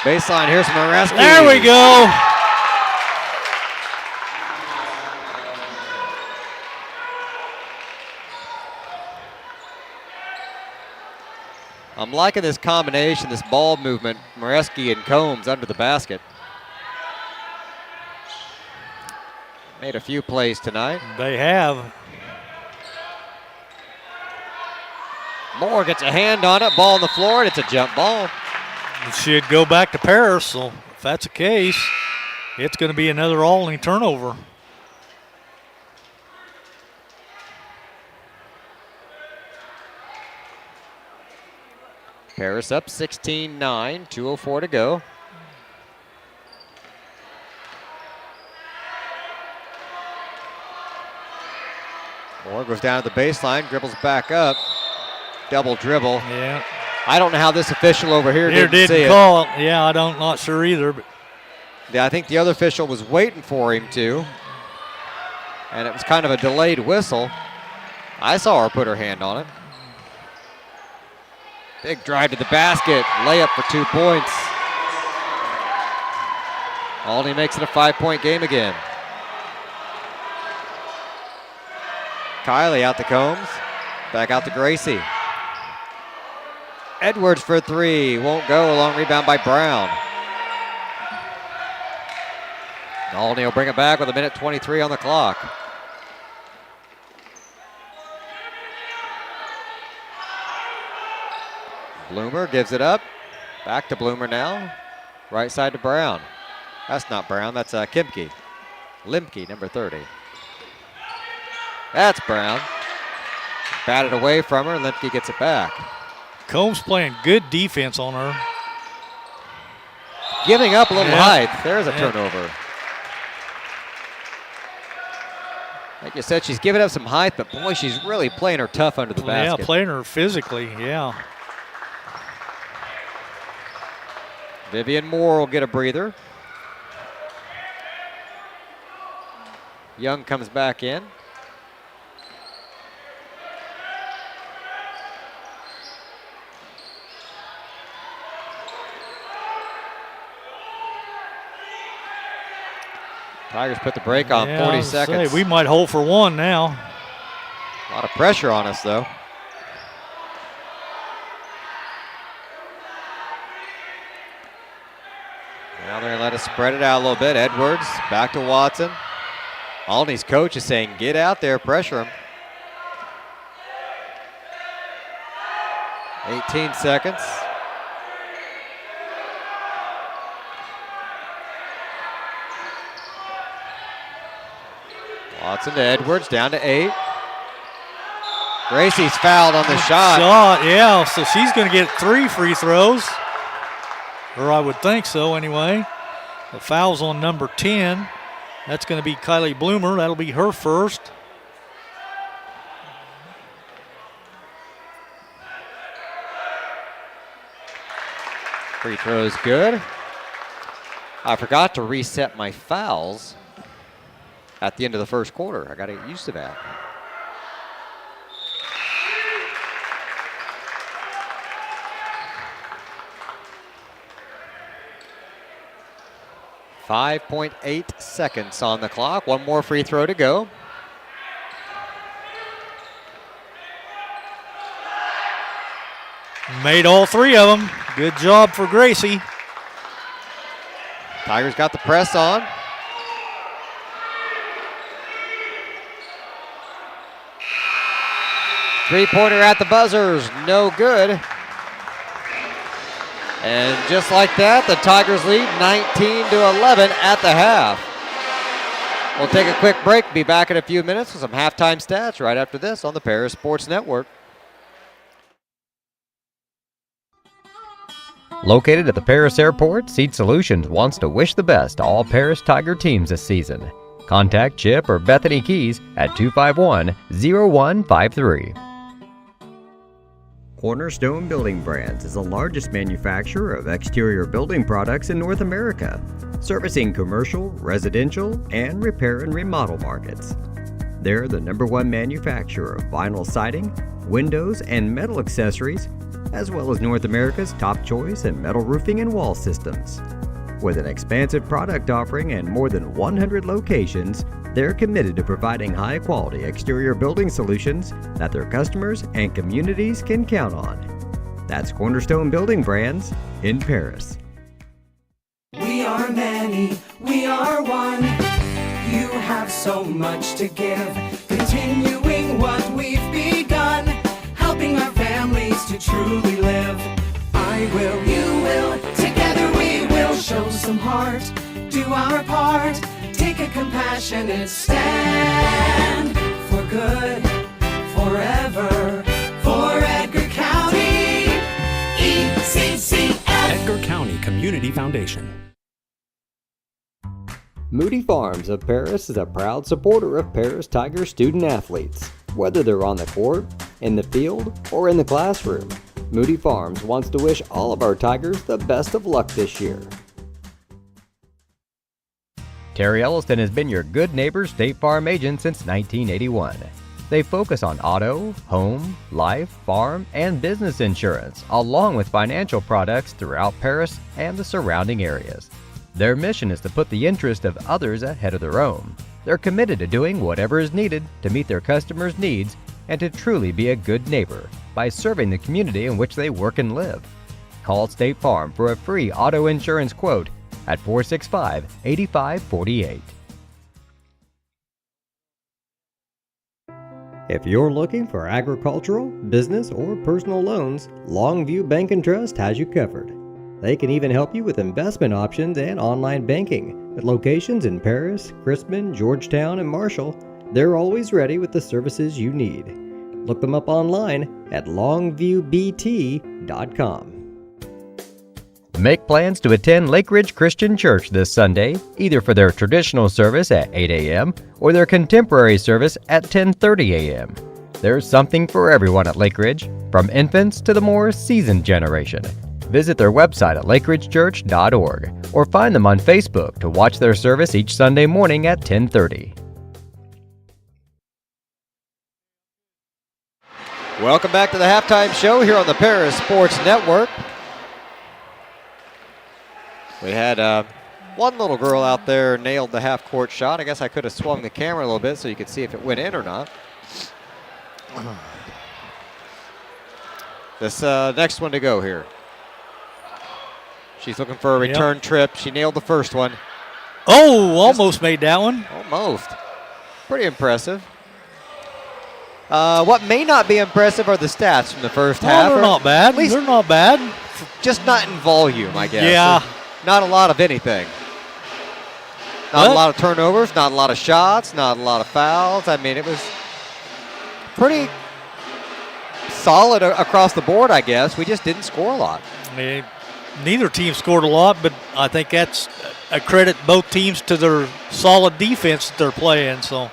Speaker 2: Baseline, here's Moreski.
Speaker 3: There we go.
Speaker 2: I'm liking this combination, this ball movement. Moreski and Combs under the basket. Made a few plays tonight.
Speaker 3: They have.
Speaker 2: Moore gets a hand on it, ball on the floor, and it's a jump ball.
Speaker 3: It should go back to Paris, so if that's the case, it's going to be another Olney turnover.
Speaker 2: Paris up 16-9, 2:04 to go. Moore goes down to the baseline, dribbles back up. Double dribble.
Speaker 3: Yeah.
Speaker 2: I don't know how this official over here didn't see
Speaker 3: call it. Yeah, I don't, not sure either. But
Speaker 2: yeah, I think the other official was waiting for him to. And it was kind of a delayed whistle. I saw her put her hand on it. Big drive to the basket. Layup for 2 points. Olney makes it a 5-point game again. Kylie out to Combs. Back out to Gracie. Edwards for 3. Won't go. Long rebound by Brown. Olney will bring it back with 1:23 on the clock. Bloomer gives it up. Back to Bloomer now. Right side to Brown. That's not Brown, that's Kimke. Limke, number 30. That's Brown. Batted away from her, and Limke gets it back.
Speaker 3: Combs playing good defense on her.
Speaker 2: Giving up a little height. There's a turnover. Like you said, she's giving up some height, but boy, she's really playing her tough under the basket.
Speaker 3: Yeah, playing her physically, yeah.
Speaker 2: Vivian Moore will get a breather. Young comes back in. Tigers put the break on, 40 seconds.
Speaker 3: We might hold for one now.
Speaker 2: A lot of pressure on us, though. Now they're going to let us spread it out a little bit. Edwards back to Watson. Olney's coach is saying, get out there, pressure him. 18 seconds. Watson to Edwards, down to 8. Gracie's fouled on the shot.
Speaker 3: Yeah, so she's going to get 3 free throws. Or I would think so anyway. The foul's on number 10. That's going to be Kylie Bloomer. That'll be her first.
Speaker 2: Free throw's good. I forgot to reset my fouls at the end of the first quarter. I got to get used to that. .8 seconds on the clock. One more free throw to go.
Speaker 3: Made all 3 of them. Good job for Gracie.
Speaker 2: Tigers got the press on. Three-pointer at the buzzers, no good. And just like that, the Tigers lead 19-11 at the half. We'll take a quick break, be back in a few minutes with some halftime stats right after this on the Paris Sports Network.
Speaker 1: Located at the Paris Airport, Seed Solutions wants to wish the best to all Paris Tiger teams this season. Contact Chip or Bethany Keys at 251-0153. Cornerstone Building Brands is the largest manufacturer of exterior building products in North America, servicing commercial, residential, and repair and remodel markets. They're the #1 manufacturer of vinyl siding, windows, and metal accessories, as well as North America's top choice in metal roofing and wall systems. With an expansive product offering and more than 100 locations, they're committed to providing high-quality exterior building solutions that their customers and communities can count on. That's Cornerstone Building Brands in Paris.
Speaker 5: We are many, we are one. You have so much to give, continuing what we've begun, helping our families to truly live. I will, you will, together we will show some heart, do our part, take a compassionate stand for good, forever, for Edgar County, ECCF.
Speaker 6: Edgar County Community Foundation.
Speaker 1: Moody Farms of Paris is a proud supporter of Paris Tiger student athletes. Whether they're on the court, in the field, or in the classroom, Moody Farms wants to wish all of our Tigers the best of luck this year.
Speaker 2: Terry Elliston has been your good neighbor State Farm agent since 1981. They focus on auto, home, life, farm, and business insurance, along with financial products throughout Paris and the surrounding areas. Their mission is to put the interest of others ahead of their own. They're committed to doing whatever is needed to meet their customers' needs and to truly be a good neighbor by serving the community in which they work and live. Call State Farm for a free auto insurance quote at 465-8548.
Speaker 1: If you're looking for agricultural, business, or personal loans, Longview Bank and Trust has you covered. They can even help you with investment options and online banking. With locations in Paris, Crispin, Georgetown, and Marshall, they're always ready with the services you need. Look them up online at longviewbt.com.
Speaker 2: Make plans to attend Lake Ridge Christian Church this Sunday, either for their traditional service at 8 a.m. or their contemporary service at 10:30 a.m. There's something for everyone at Lake Ridge, from infants to the more seasoned generation. Visit their website at lakeridgechurch.org or find them on Facebook to watch their service each Sunday morning at 10:30. Welcome back to the halftime show here on the Paris Sports Network. We had one little girl out there nailed the half-court shot. I guess I could have swung the camera a little bit so you could see if it went in or not. This next one to go here. She's looking for a return trip. She nailed the first one.
Speaker 3: Oh, almost made that one.
Speaker 2: Almost. Pretty impressive. What may not be impressive are the stats from the first half.
Speaker 3: They're not bad.
Speaker 2: At least
Speaker 3: they're not bad.
Speaker 2: Just not in volume, I guess.
Speaker 3: Yeah.
Speaker 2: Not a lot of anything. Not a lot of turnovers, not a lot of shots, not a lot of fouls. I mean, it was pretty solid across the board, I guess. We just didn't score a lot.
Speaker 3: Neither team scored a lot, but I think that's a credit both teams to their solid defense that they're playing. So,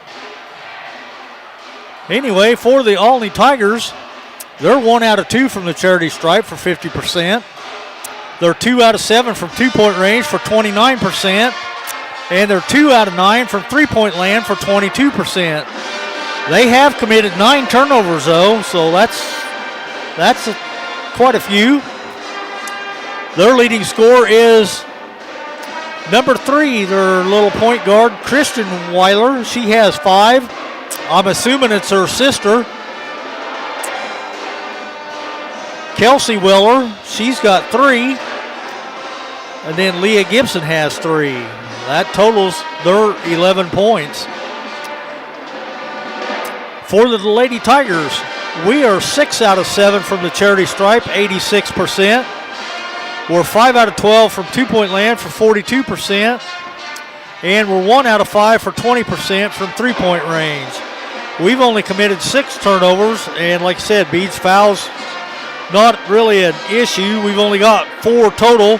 Speaker 3: anyway, for the Olney Tigers, they're 1 out of 2 from the charity stripe for 50%. They're 2 out of 7 from two-point range for 29%. And they're 2 out of 9 from three-point land for 22%. They have committed 9 turnovers, though, so that's quite a few. Their leading scorer is number 3, their little point guard, Christian Weiler. She has 5. I'm assuming it's her sister, Kelsey Willer. She's got 3. And then Leah Gibson has 3. That totals their 11 points. For the Lady Tigers, we are 6 out of 7 from the charity stripe, 86%. We're 5 out of 12 from two-point land for 42%. And we're 1 out of 5 for 20% from three-point range. We've only committed 6 turnovers, and like I said, Bede's fouls, not really an issue. We've only got 4 total,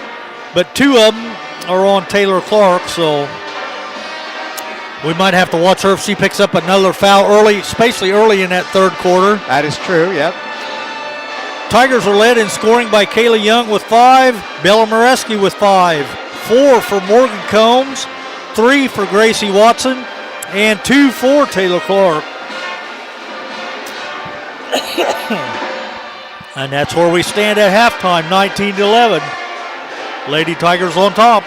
Speaker 3: but 2 of them are on Taylor Clark, so we might have to watch her if she picks up another foul early, especially early in that third quarter.
Speaker 2: That is true, yep.
Speaker 3: Tigers are led in scoring by Kayla Young with 5, Bella Moreski with 5, 4 for Morgan Combs, 3 for Gracie Watson, and 2 for Taylor Clark. And that's where we stand at halftime, 19-11. Lady Tigers on top.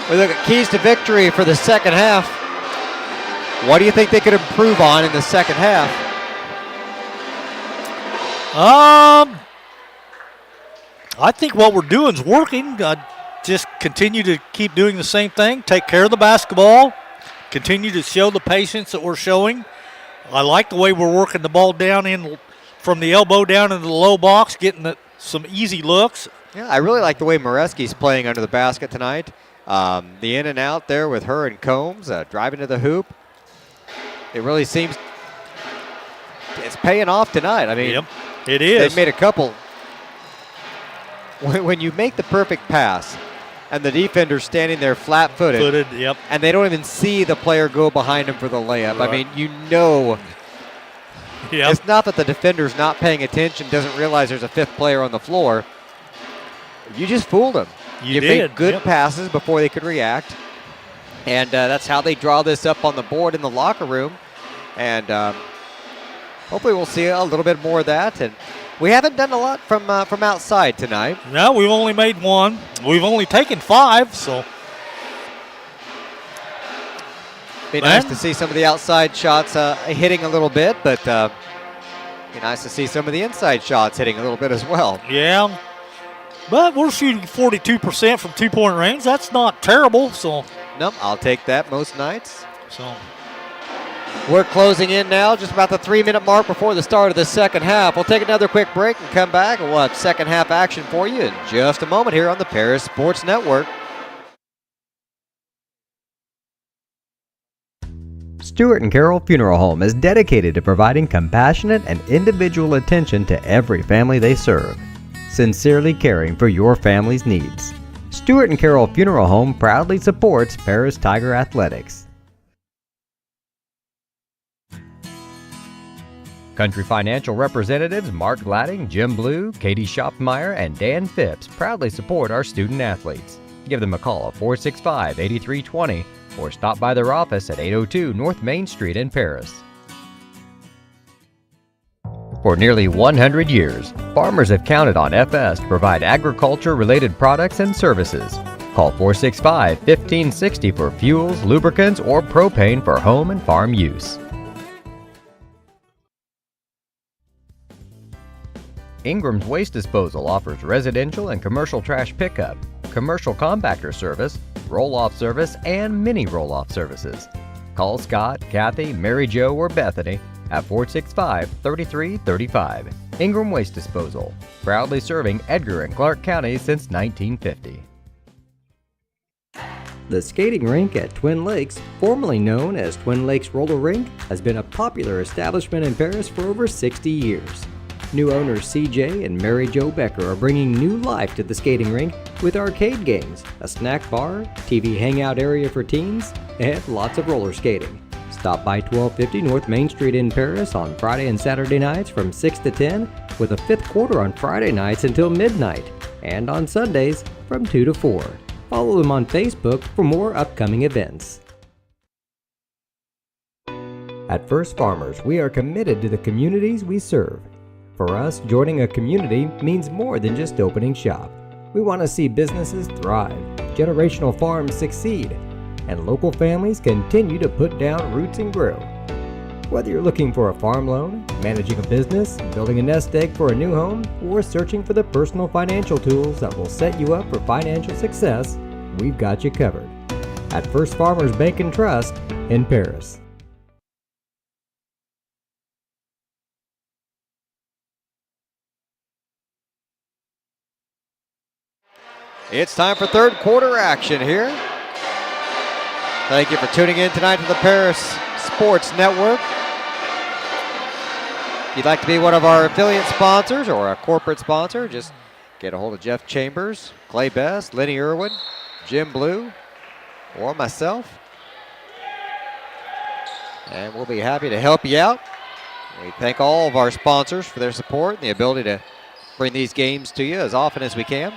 Speaker 2: We look at keys to victory for the second half. What do you think they could improve on in the second half?
Speaker 3: I think what we're doing is working. Just continue to keep doing the same thing. Take care of the basketball. Continue to show the patience that we're showing. I like the way we're working the ball down in from the elbow down into the low box, getting some easy looks.
Speaker 2: Yeah, I really like the way Moreski's playing under the basket tonight. The in and out there with her and Combs, driving to the hoop. It really seems it's paying off tonight. I mean,
Speaker 3: yep, it is.
Speaker 2: They've made a couple. When you make the perfect pass and the defender's standing there flat-footed,
Speaker 3: yep,
Speaker 2: and they don't even see the player go behind him for the layup. Right. I mean, you know, yep. It's not that the defender's not paying attention, doesn't realize there's a fifth player on the floor. You just fooled them. You made good yep. passes before they could react. And that's how they draw this up on the board in the locker room. And hopefully we'll see a little bit more of that. And we haven't done a lot from outside tonight.
Speaker 3: No, we've only made 1. We've only taken 5, so.
Speaker 2: Be nice to see some of the outside shots hitting a little bit, but be nice to see some of the inside shots hitting a little bit as well.
Speaker 3: Yeah. But we're shooting 42% from two-point range. That's not terrible, so.
Speaker 2: Nope, I'll take that most nights.
Speaker 3: So
Speaker 2: we're closing in now, just about the 3-minute mark before the start of the second half. We'll take another quick break and come back, and we'll have second half action for you in just a moment here on the Paris Sports Network.
Speaker 1: Stewart and Carroll Funeral Home is dedicated to providing compassionate and individual attention to every family they serve, sincerely caring for your family's needs. Stewart and Carroll Funeral Home proudly supports Paris Tiger Athletics. Country Financial representatives Mark Gladding, Jim Blue, Katie Schopmeyer, and Dan Phipps proudly support our student athletes. Give them a call at 465-8320 or stop by their office at 802 North Main Street in Paris. For nearly 100 years, farmers have counted on FS to provide agriculture-related products and services. Call 465-1560 for fuels, lubricants, or propane for home and farm use. Ingram's Waste Disposal offers residential and commercial trash pickup, commercial compactor service, roll-off service, and mini roll-off services. Call Scott, Kathy, Mary Jo, or Bethany at 465-3335. Ingram Waste Disposal, proudly serving Edgar and Clark counties since 1950. The skating rink at Twin Lakes, formerly known as Twin Lakes Roller Rink, has been a popular establishment in Paris for over 60 years. New owners CJ and Mary Jo Becker are bringing new life to the skating rink with arcade games, a snack bar, TV hangout area for teens, and lots of roller skating. Stop by 1250 North Main Street in Paris on Friday and Saturday nights from 6 to 10, with a fifth quarter on Friday nights until midnight, and on Sundays from 2 to 4. Follow them on Facebook for more upcoming events. At First Farmers, we are committed to the communities we serve. For us, joining a community means more than just opening shop. We want to see businesses thrive, generational farms succeed, and local families continue to put down roots and grow. Whether you're looking for a farm loan, managing a business, building a nest egg for a new home, or searching for the personal financial tools that will set you up for financial success, we've got you covered. At First Farmers Bank and Trust in Paris.
Speaker 2: It's time for third quarter action here. Thank you for tuning in tonight to the Paris Sports Network. If you'd like to be one of our affiliate sponsors or a corporate sponsor, just get a hold of Jeff Chambers, Clay Best, Lenny Irwin, Jim Blue, or myself. And we'll be happy to help you out. We thank all of our sponsors for their support and the ability to bring these games to you as often as we can.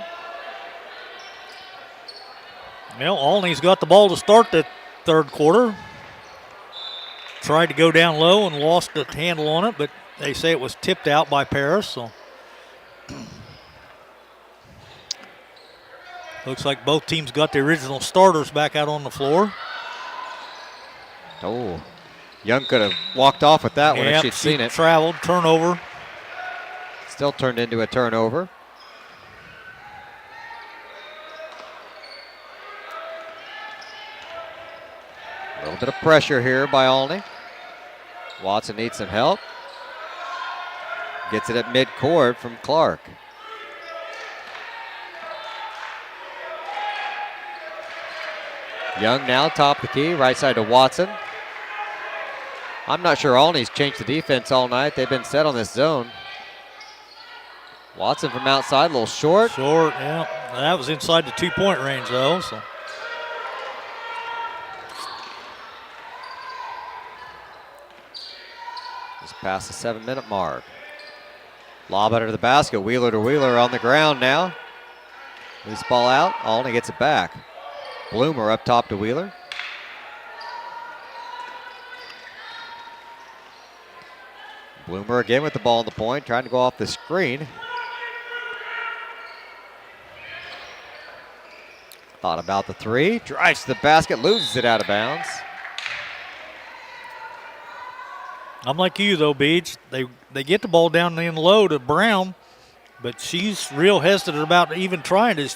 Speaker 3: Well, Olney's got the ball to start the third quarter. Tried to go down low and lost the handle on it, but they say it was tipped out by Paris. So looks like both teams got the original starters back out on the floor.
Speaker 2: Oh, Young could have walked off with that one if she'd seen it.
Speaker 3: Traveled, turnover.
Speaker 2: Still turned into a turnover. A little bit of pressure here by Olney. Watson needs some help. Gets it at midcourt from Clark. Young now top the key, right side to Watson. I'm not sure Olney's changed the defense all night. They've been set on this zone. Watson from outside, a little short.
Speaker 3: Short, yeah. That was inside the 2-point range, though. So.
Speaker 2: Just past the 7-minute mark. Lob under the basket. Wheeler to Wheeler on the ground now. Loose ball out. Olney gets it back. Bloomer up top to Wheeler. Bloomer again with the ball on the point, trying to go off the screen. Thought about the three. Drives to the basket, loses it out of bounds.
Speaker 3: I'm like you, though, Beach. They get the ball down in low to Brown, but she's real hesitant about even trying to.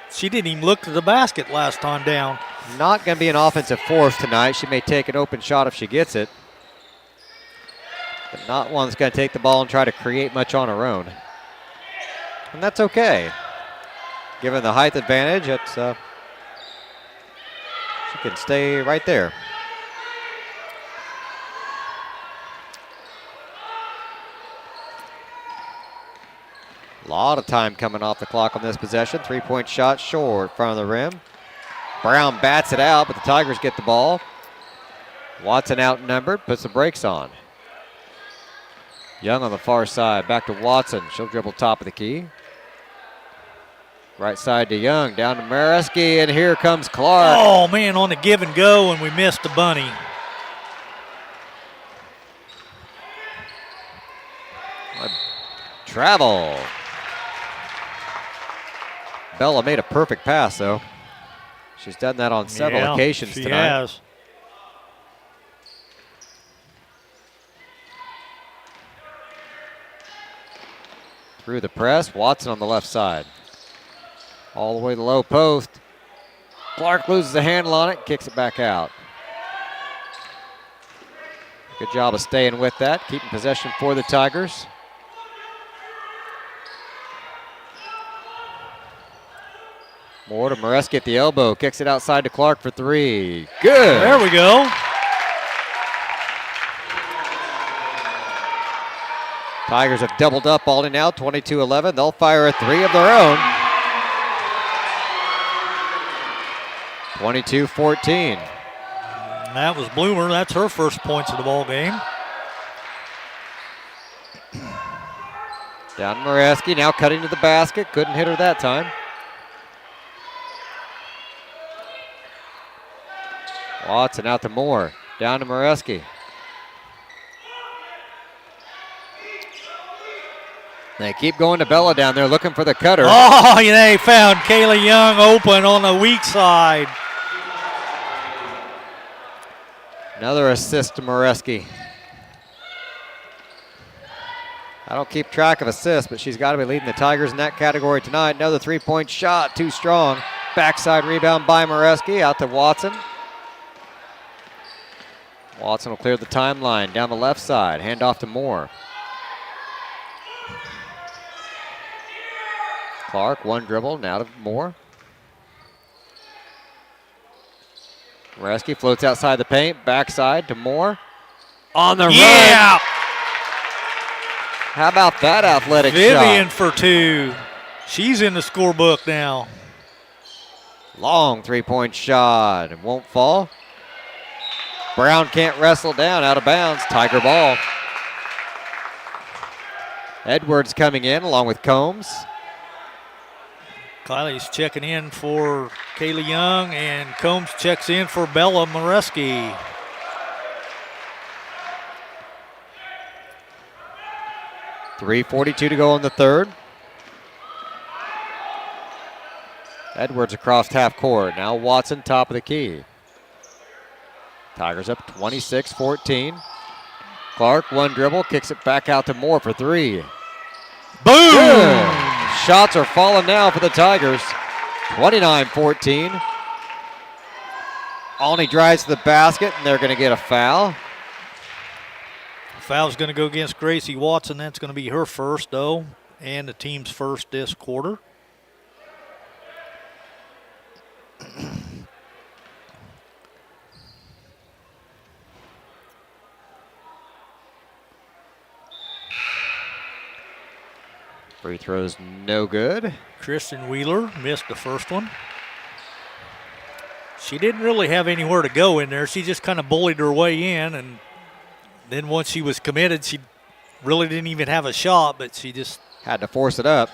Speaker 3: She didn't even look to the basket last time down.
Speaker 2: Not going to be an offensive force tonight. She may take an open shot if she gets it, but not one that's going to take the ball and try to create much on her own. And that's okay. Given the height advantage, she can stay right there. A lot of time coming off the clock on this possession. 3-point shot short, front of the rim. Brown bats it out, but the Tigers get the ball. Watson outnumbered, puts the brakes on. Young on the far side, back to Watson. She'll dribble top of the key. Right side to Young, down to Mareski, and here comes Clark.
Speaker 3: Oh, man, on the give and go, and we missed the bunny.
Speaker 2: Travel. Bella made a perfect pass, though. She's done that on several occasions tonight.
Speaker 3: Has.
Speaker 2: Through the press, Watson on the left side. All the way to the low post. Clark loses the handle on it, kicks it back out. Good job of staying with that, keeping possession for the Tigers. Moore to Mareski at the elbow, kicks it outside to Clark for three. Good.
Speaker 3: There we go.
Speaker 2: Tigers have doubled up Olney now, 22-11. They'll fire a three of their own. 22-14.
Speaker 3: That was Bloomer. That's her first points of the ball game.
Speaker 2: Down to Mareski, now cutting to the basket. Couldn't hit her that time. Watson out to Moore. Down to Mareski. They keep going to Bella down there looking for the cutter.
Speaker 3: Oh, they found Kayla Young open on the weak side.
Speaker 2: Another assist to Mareski. I don't keep track of assists, but she's got to be leading the Tigers in that category tonight. Another 3-point shot, too strong. Backside rebound by Mareski, out to Watson. Watson will clear the timeline down the left side. Hand off to Moore. Clark, one dribble, now to Moore. Mareski floats outside the paint, backside to Moore. On the run. How about that athletic
Speaker 3: Vivian
Speaker 2: shot?
Speaker 3: for two. She's in the scorebook now.
Speaker 2: Long 3-point shot. It won't fall. Brown can't wrestle down, out of bounds. Tiger ball. Edwards coming in along with Combs.
Speaker 3: Kylie's checking in for Kaylee Young, and Combs checks in for Bella Moreski.
Speaker 2: .342 to go in the third. Edwards across half court. Now Watson top of the key. Tigers up 26-14. Clark, one dribble, kicks it back out to Moore for three.
Speaker 3: Boom!
Speaker 2: Good. Shots are falling now for the Tigers. 29-14. Olney drives to the basket, and they're going to get a foul.
Speaker 3: Foul's going to go against Gracie Watson. That's going to be her first, though, and the team's first this quarter.
Speaker 2: Free throw's no good.
Speaker 3: Kristen Wheeler missed the first one. She didn't really have anywhere to go in there. She just kind of bullied her way in, and then once she was committed, she really didn't even have a shot, but she just
Speaker 2: had to force it up.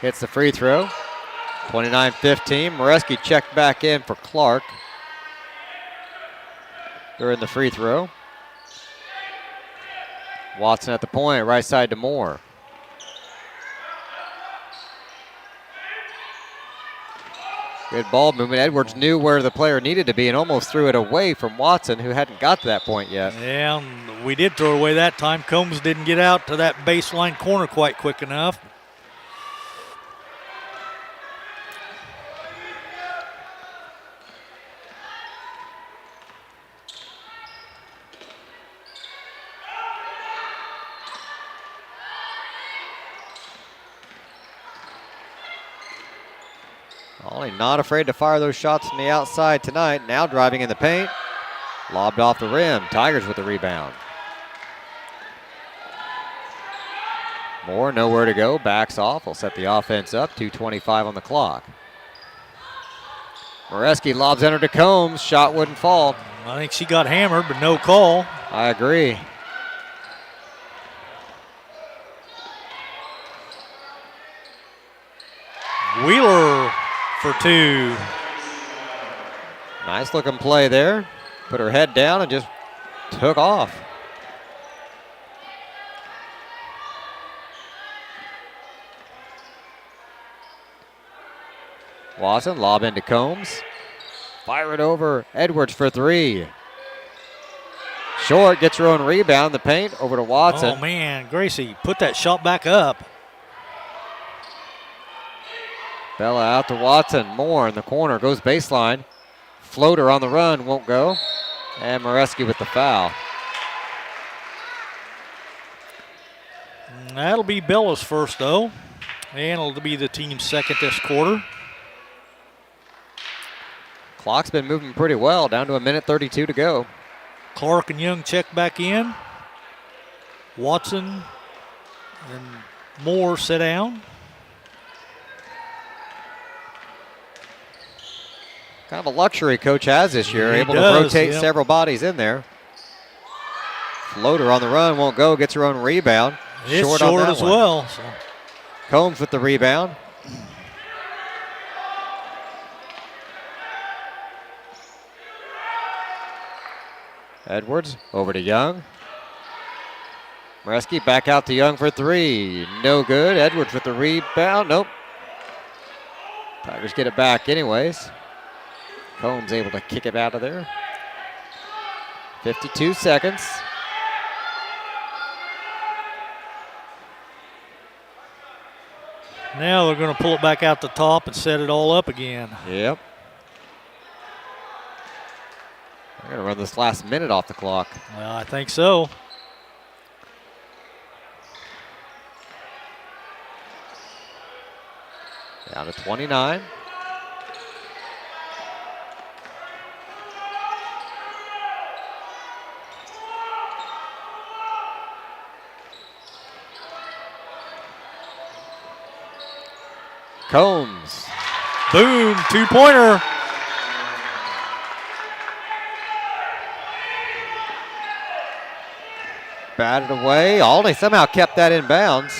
Speaker 2: Hits the free throw. 29-15. Moreski checked back in for Clark during the free throw. Watson at the point, right side to Moore. Good ball movement. Edwards knew where the player needed to be and almost threw it away from Watson, who hadn't got to that point yet.
Speaker 3: Yeah, we did throw it away that time. Combs didn't get out to that baseline corner quite quick enough.
Speaker 2: Olney not afraid to fire those shots from the outside tonight. Now driving in the paint. Lobbed off the rim. Tigers with the rebound. Moore nowhere to go. Backs off. Will set the offense up. 2:25 on the clock. Moreski lobs under to Combs. Shot wouldn't fall.
Speaker 3: I think she got hammered, but no call.
Speaker 2: I agree.
Speaker 3: Wheeler for two.
Speaker 2: Nice looking play there. Put her head down and just took off. Watson, lob into Combs. Fire it over. Edwards for three. Short, gets her own rebound. The paint over to Watson.
Speaker 3: Oh, man. Gracie, put that shot back up.
Speaker 2: Bella out to Watson. Moore in the corner. Goes baseline. Floater on the run. Won't go. And Moreski with the foul.
Speaker 3: That'll be Bella's first, though. And it'll be the team's second this quarter.
Speaker 2: Clock's been moving pretty well. Down to 1:32 to go.
Speaker 3: Clark and Young check back in. Watson and Moore sit down.
Speaker 2: Kind of a luxury coach has this year,
Speaker 3: He
Speaker 2: able
Speaker 3: does,
Speaker 2: to rotate
Speaker 3: yeah.
Speaker 2: several bodies in there. Floater on the run, won't go, gets her own rebound.
Speaker 3: It's
Speaker 2: on
Speaker 3: short
Speaker 2: that
Speaker 3: as
Speaker 2: one.
Speaker 3: well. So.
Speaker 2: Combs with the rebound. Edwards over to Young. Moreski back out to Young for three. No good. Edwards with the rebound. Nope. Tigers get it back anyways. Combs able to kick it out of there. 52 seconds.
Speaker 3: Now they're going to pull it back out the top and set it all up again.
Speaker 2: Yep. They're going to run this last minute off the clock.
Speaker 3: Well, I think so.
Speaker 2: Down to 29. Combs.
Speaker 3: Boom, two-pointer.
Speaker 2: batted away. Olney somehow kept that in bounds.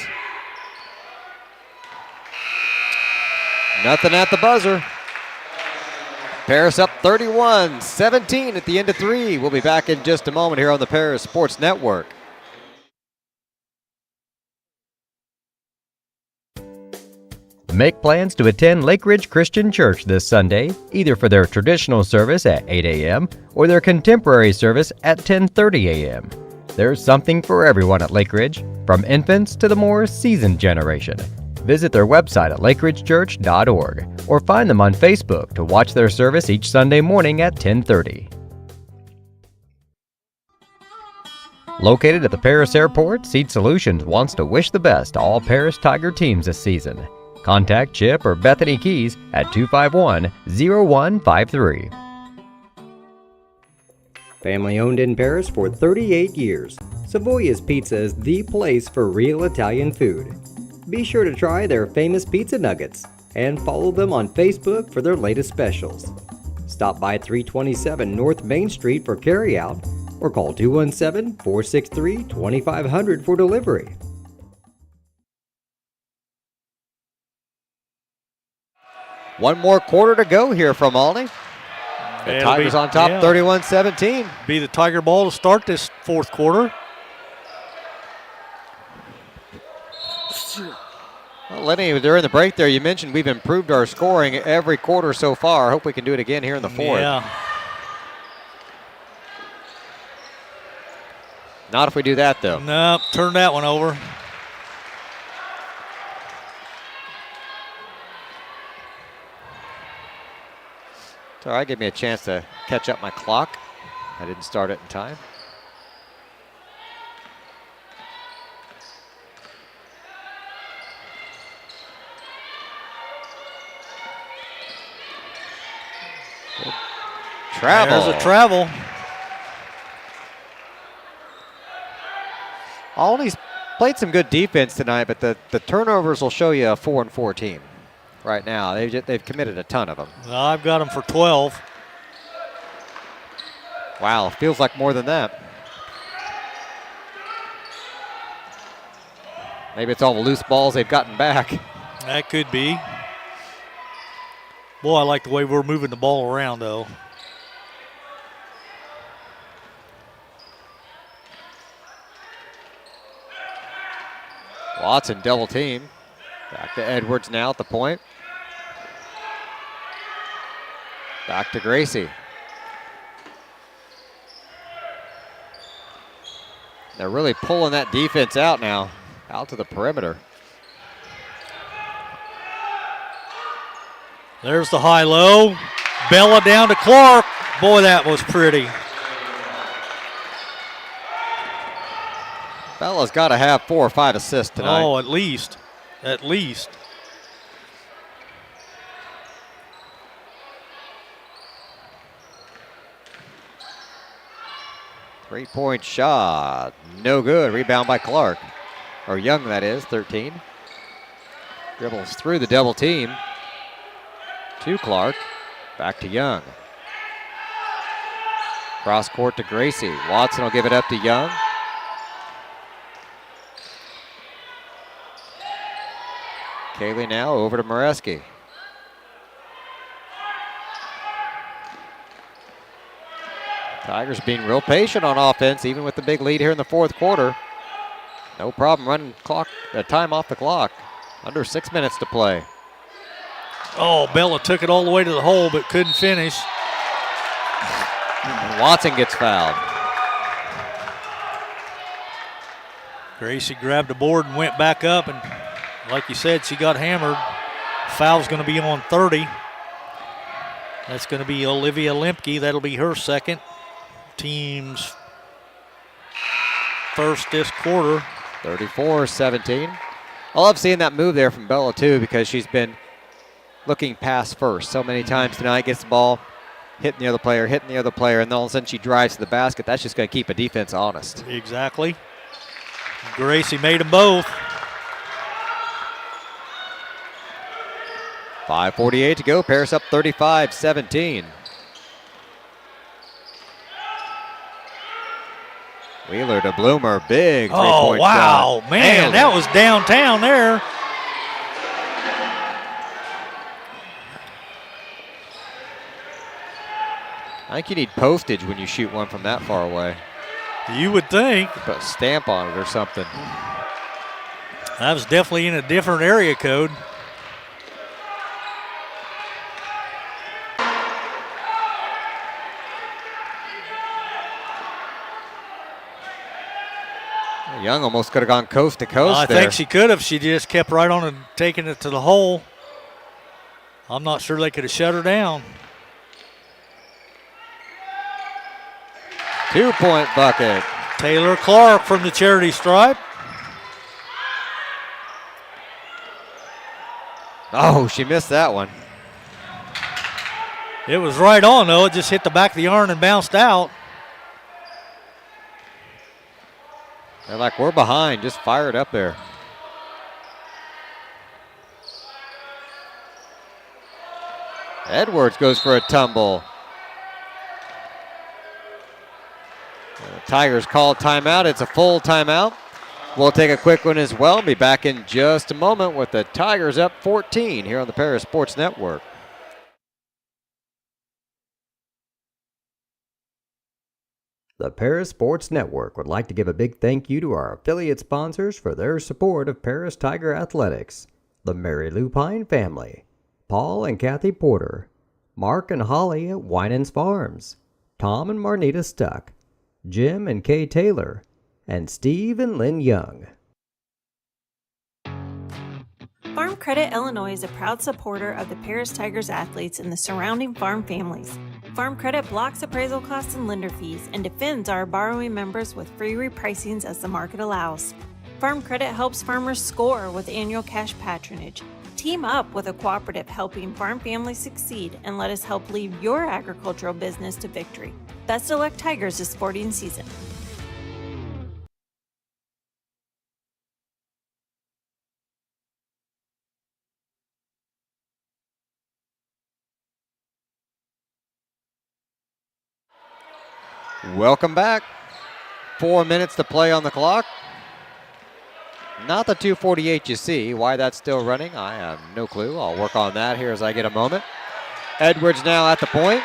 Speaker 2: Nothing at the buzzer. Paris up 31-17 at the end of 3. We'll be back in just a moment here on the Paris Sports Network.
Speaker 1: Make plans to attend Lake Ridge Christian Church this Sunday, either for their traditional service at 8 a.m. or their contemporary service at 10:30 a.m. There's something for everyone at Lake Ridge, from infants to the more seasoned generation. Visit their website at lakeridgechurch.org or find them on Facebook to watch their service each Sunday morning at 10:30. Located at the Paris Airport, Seed Solutions wants to wish the best to all Paris Tiger teams this season. Contact Chip or Bethany Keys at 251-0153. Family owned in Paris for 38 years, Savoya's Pizza is the place for real Italian food. Be sure to try their famous pizza nuggets and follow them on Facebook for their latest specials. Stop by 327 North Main Street for carryout or call 217-463-2500 for delivery.
Speaker 2: One more quarter to go here from Olney. The Tigers on top, 31-17.
Speaker 3: Be the Tiger ball to start this fourth quarter.
Speaker 2: Well, Lenny, during the break there, you mentioned we've improved our scoring every quarter so far. Hope we can do it again here in the fourth.
Speaker 3: Yeah.
Speaker 2: Not if we do that, though.
Speaker 3: No, turn that one over.
Speaker 2: All right, give me a chance to catch up my clock. I didn't start it in time. Good travel.
Speaker 3: There's a travel.
Speaker 2: Olney's played some good defense tonight, but the turnovers will show you a 4-4 team. Right now, they've committed a ton of them.
Speaker 3: I've got them for 12.
Speaker 2: Wow, feels like more than that. Maybe it's all the loose balls they've gotten back.
Speaker 3: That could be. Boy, I like the way we're moving the ball around, though.
Speaker 2: Watson double team. Back to Edwards now at the point. Back to Gracie. They're really pulling that defense out now, out to the perimeter.
Speaker 3: There's the high-low. Bella down to Clark. Boy, that was pretty.
Speaker 2: Bella's got to have 4 or 5 assists tonight.
Speaker 3: Oh, at least. At least.
Speaker 2: Three-point shot, no good. Rebound by Clark, or Young that is, 13. Dribbles through the double team to Clark, back to Young. Cross court to Gracie. Watson will give it up to Young. Kaylee now over to Moreski. Tigers being real patient on offense, even with the big lead here in the fourth quarter. No problem running time off the clock. Under 6 minutes to play.
Speaker 3: Oh, Bella took it all the way to the hole, but couldn't finish.
Speaker 2: And Watson gets fouled.
Speaker 3: Gracie grabbed the board and went back up, and like you said, she got hammered. Foul's going to be on 30. That's going to be Olivia Lemke. That'll be her second. Team's first this quarter.
Speaker 2: 34-17. I love seeing that move there from Bella, too, because she's been looking past first so many times tonight. Gets the ball, hitting the other player, and then all of a sudden she drives to the basket. That's just going to keep a defense honest.
Speaker 3: Exactly. Gracie made them both.
Speaker 2: 5:48 to go. Paris up 35-17. Wheeler to Bloomer, big
Speaker 3: Oh,
Speaker 2: three-point
Speaker 3: wow,
Speaker 2: shot.
Speaker 3: man,
Speaker 2: Nailed
Speaker 3: that
Speaker 2: it.
Speaker 3: was downtown there.
Speaker 2: I think you need postage when you shoot one from that far away.
Speaker 3: You would think.
Speaker 2: Put a stamp on it or something.
Speaker 3: That was definitely in a different area code.
Speaker 2: Young almost could have gone coast to coast
Speaker 3: I
Speaker 2: there.
Speaker 3: think she could have. She just kept right on and taking it to the hole. I'm not sure they could have shut her down.
Speaker 2: 2-point bucket.
Speaker 3: Taylor Clark from the charity stripe.
Speaker 2: Oh, she missed that one.
Speaker 3: It was right on, though. It just hit the back of the iron and bounced out.
Speaker 2: They're like, we're behind. Just fire it up there. Edwards goes for a tumble. The Tigers call timeout. It's a full timeout. We'll take a quick one as well. Be back in just a moment with the Tigers up 14 here on the Paris Sports Network.
Speaker 1: The Paris Sports Network would like to give a big thank you to our affiliate sponsors for their support of Paris Tiger Athletics: the Mary Lou Pine family, Paul and Kathy Porter, Mark and Holly at Winans Farms, Tom and Marnita Stuck, Jim and Kay Taylor, and Steve and Lynn Young.
Speaker 4: Farm Credit Illinois is a proud supporter of the Paris Tigers athletes and the surrounding farm families. Farm Credit blocks appraisal costs and lender fees and defends our borrowing members with free repricings as the market allows. Farm Credit helps farmers score with annual cash patronage. Team up with a cooperative helping farm families succeed and let us help lead your agricultural business to victory. Best of luck, Tigers, this sporting season.
Speaker 2: Welcome back. 4 minutes to play on the clock. Not the 2:48 you see. Why that's still running, I have no clue. I'll work on that here as I get a moment. Edwards now at the point.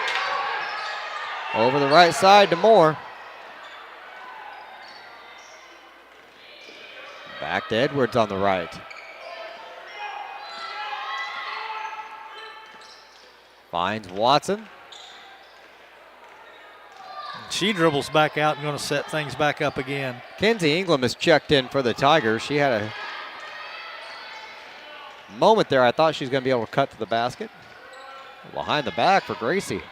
Speaker 2: Over the right side to Moore. Back to Edwards on the right. Finds Watson.
Speaker 3: She dribbles back out and going to set things back up again.
Speaker 2: Kenzie Ingram is checked in for the Tigers. She had a moment there. I thought she was going to be able to cut to the basket. Behind the back for Gracie.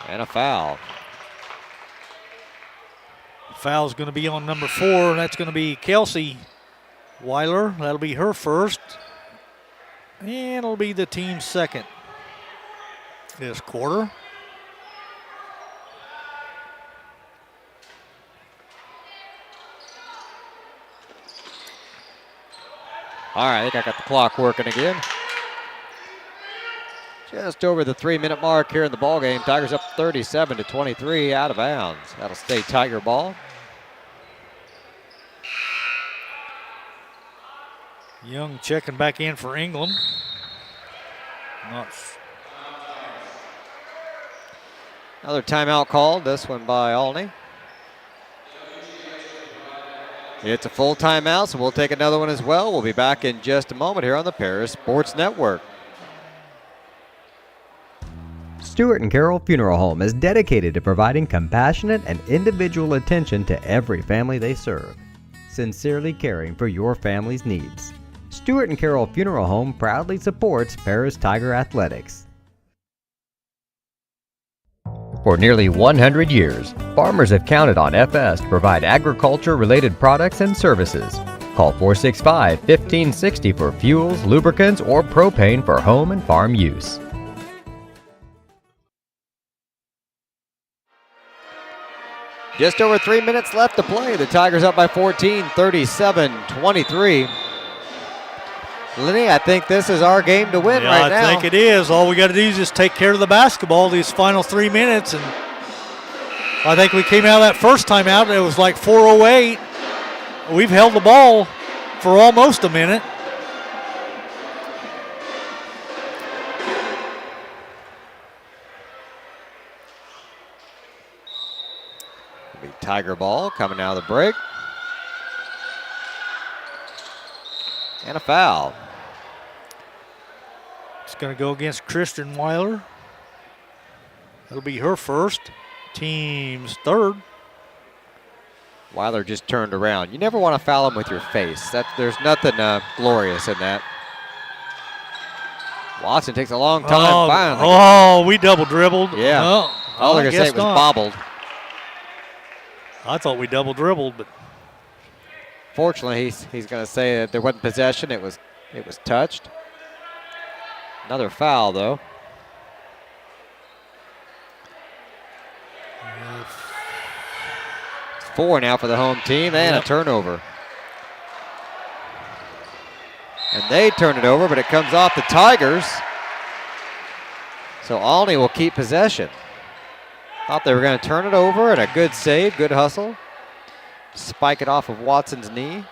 Speaker 2: And a foul.
Speaker 3: Foul's going to be on number 4, and that's going to be Kelsey Weiler. That'll be her first. And it'll be the team's second this quarter.
Speaker 2: All right, I think I got the clock working again. Just over the 3-minute mark here in the ball game. Tigers up 37-23, out of bounds. That'll stay Tiger ball.
Speaker 3: Young checking back in for England.
Speaker 2: Another timeout called, this one by Olney. It's a full timeout, so we'll take another one as well. We'll be back in just a moment here on the Paris Sports Network.
Speaker 1: Stewart and Carroll Funeral Home is dedicated to providing compassionate and individual attention to every family they serve, sincerely caring for your family's needs. Stewart and Carroll Funeral Home proudly supports Paris Tiger Athletics. For nearly 100 years, farmers have counted on FS to provide agriculture-related products and services. Call 465-1560 for fuels, lubricants, or propane for home and farm use.
Speaker 2: Just over 3 minutes left to play. The Tigers up by 14, 37-23. Lenny, I think this is our game to win right now.
Speaker 3: I think it is. All we got to do is just take care of the basketball these final 3 minutes. And I think we came out of that first time out, it was like 4:08. We've held the ball for almost a minute.
Speaker 2: It'll be Tiger ball coming out of the break. And a foul.
Speaker 3: It's going to go against Kristen Weiler. That'll be her first. Team's third.
Speaker 2: Weiler just turned around. You never want to foul him with your face. There's nothing glorious in that. Watson takes a long time finally.
Speaker 3: Oh, we double dribbled.
Speaker 2: Yeah. All they're going to say was bobbled.
Speaker 3: I thought we double dribbled, but
Speaker 2: fortunately, he's going to say that there wasn't possession. It was touched. Another foul, though. It's 4 now for the home team and a turnover. And they turn it over, but it comes off the Tigers. So Olney will keep possession. Thought they were going to turn it over, and a good save, good hustle. Spike it off of Watson's knee.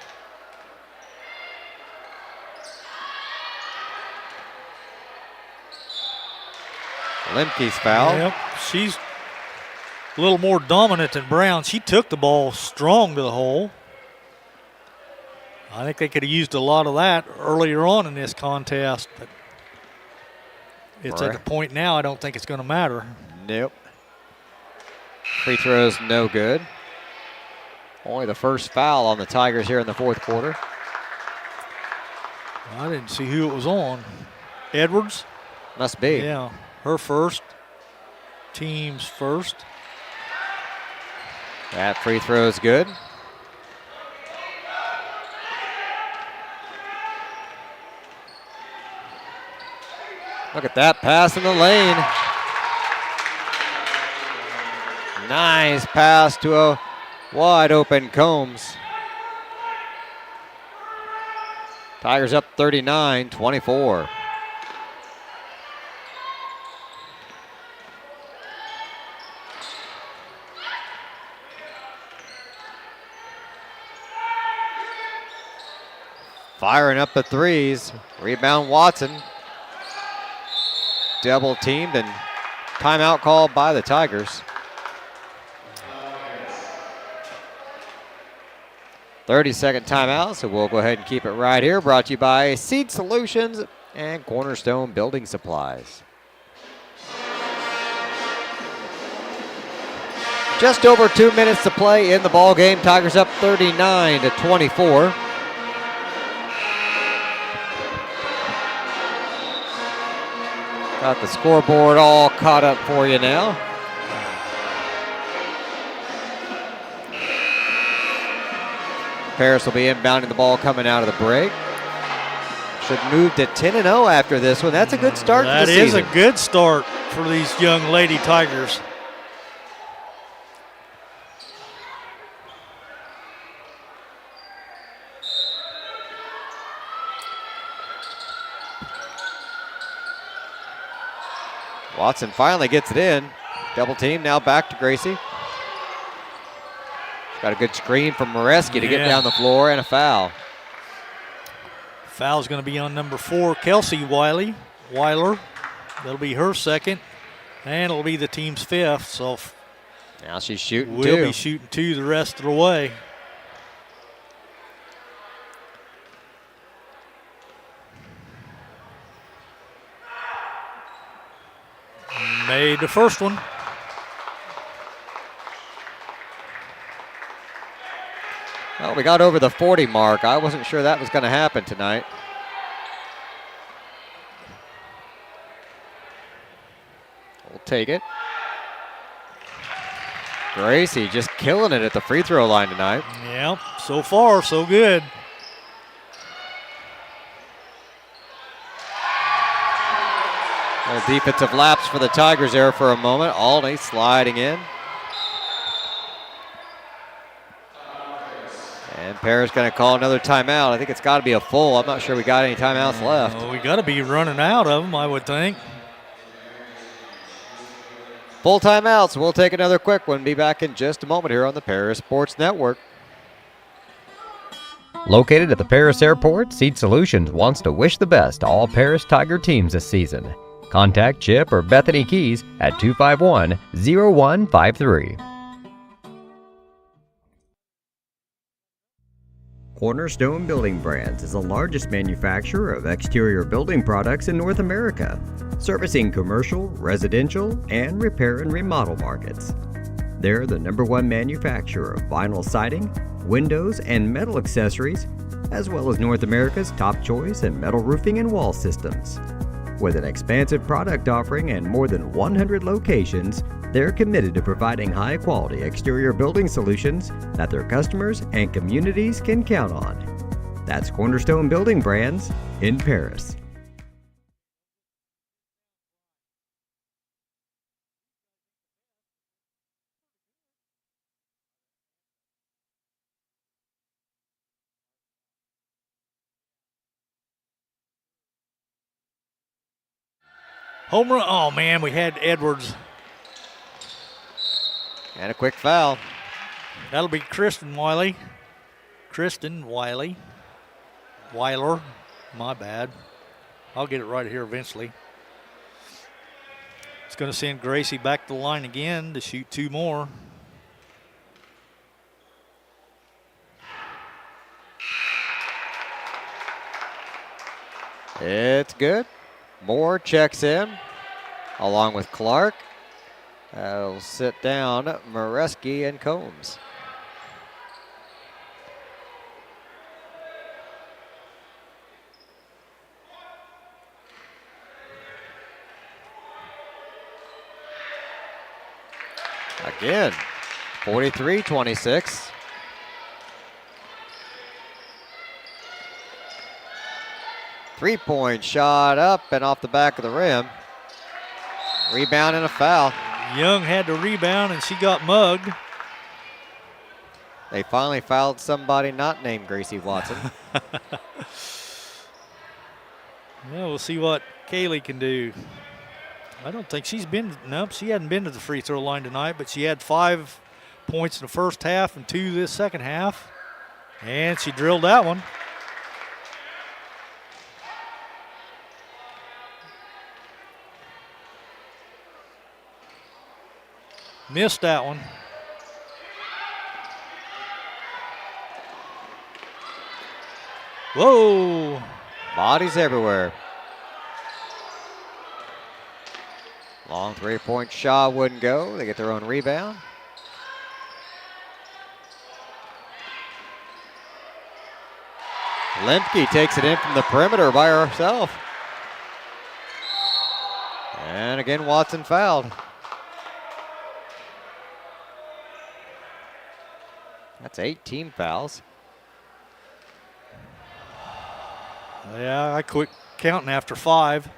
Speaker 2: Lemke's foul.
Speaker 3: Yep, she's a little more dominant than Brown. She took the ball strong to the hole. I think they could have used a lot of that earlier on in this contest, but it's at the point now I don't think it's going to matter.
Speaker 2: Nope. Free throw's no good. Only the first foul on the Tigers here in the fourth quarter.
Speaker 3: I didn't see who it was on. Edwards?
Speaker 2: Must be.
Speaker 3: Yeah, her first. Team's first.
Speaker 2: That free throw is good. Look at that pass in the lane. Nice pass to a wide open Combs. Tigers up 39-24. Firing up the threes. Rebound Watson. Double teamed and timeout called by the Tigers. 30-second timeout, so we'll go ahead and keep it right here. Brought to you by Seed Solutions and Cornerstone Building Supplies. Just over 2 minutes to play in the ball game. Tigers up 39-24. Got the scoreboard all caught up for you now. Paris will be inbounding the ball coming out of the break. Should move to 10-0 after this one. That's a good start to the season.
Speaker 3: That is a good start for these young Lady Tigers.
Speaker 2: Watson finally gets it in. Double team now back to Gracie. Got a good screen from Moreski to get down the floor and a foul.
Speaker 3: Foul's going to be on number 4, Kelsey Weiler. That'll be her second, and it'll be the team's 5th. So
Speaker 2: now she's shooting
Speaker 3: we'll be shooting 2 the rest of the way. Made the first one.
Speaker 2: Well, we got over the 40 mark. I wasn't sure that was going to happen tonight. We'll take it. Gracie just killing it at the free throw line tonight.
Speaker 3: Yeah, so far, so good.
Speaker 2: Little defensive lapse for the Tigers there for a moment. Olney sliding in. And And Paris going to call another timeout. I think it's got to be a full. I'm not sure we got any timeouts left.
Speaker 3: Well, we got to be running out of them, I would think.
Speaker 2: Full timeouts. We'll take another quick one. Be back in just a moment here on the Paris Sports Network.
Speaker 1: Located at the Paris Airport, Seed Solutions wants to wish the best to all Paris Tiger teams this season. Contact Chip or Bethany Keys at 251-0153. Cornerstone Building Brands is the largest manufacturer of exterior building products in North America, servicing commercial, residential, and repair and remodel markets. They're the #1 manufacturer of vinyl siding, windows, and metal accessories, as well as North America's top choice in metal roofing and wall systems. With an expansive product offering and more than 100 locations, they're committed to providing high-quality exterior building solutions that their customers and communities can count on. That's Cornerstone Building Brands in Paris.
Speaker 3: Home run. Oh, man, we had Edwards.
Speaker 2: And a quick foul.
Speaker 3: That'll be Kristen Wiley. Weiler. My bad. I'll get it right here eventually. It's going to send Gracie back to the line again to shoot 2 more.
Speaker 2: It's good. Moore checks in along with Clark. That'll sit down Mareski and Combs. Again, 43-26. Three-point shot up and off the back of the rim. Rebound and a foul.
Speaker 3: Young had to rebound and she got mugged.
Speaker 2: They finally fouled somebody not named Gracie Watson.
Speaker 3: Yeah, we'll see what Kaylee can do. I don't think she's been, nope, she hadn't been to the free throw line tonight, but she had 5 points in the first half and 2 this second half. And she drilled that one. Missed that one. Whoa.
Speaker 2: Bodies everywhere. Long three-point shot wouldn't go. They get their own rebound. Lemke takes it in from the perimeter by herself. And again, Watson fouled. That's 18 fouls.
Speaker 3: Yeah, I quit counting after 5.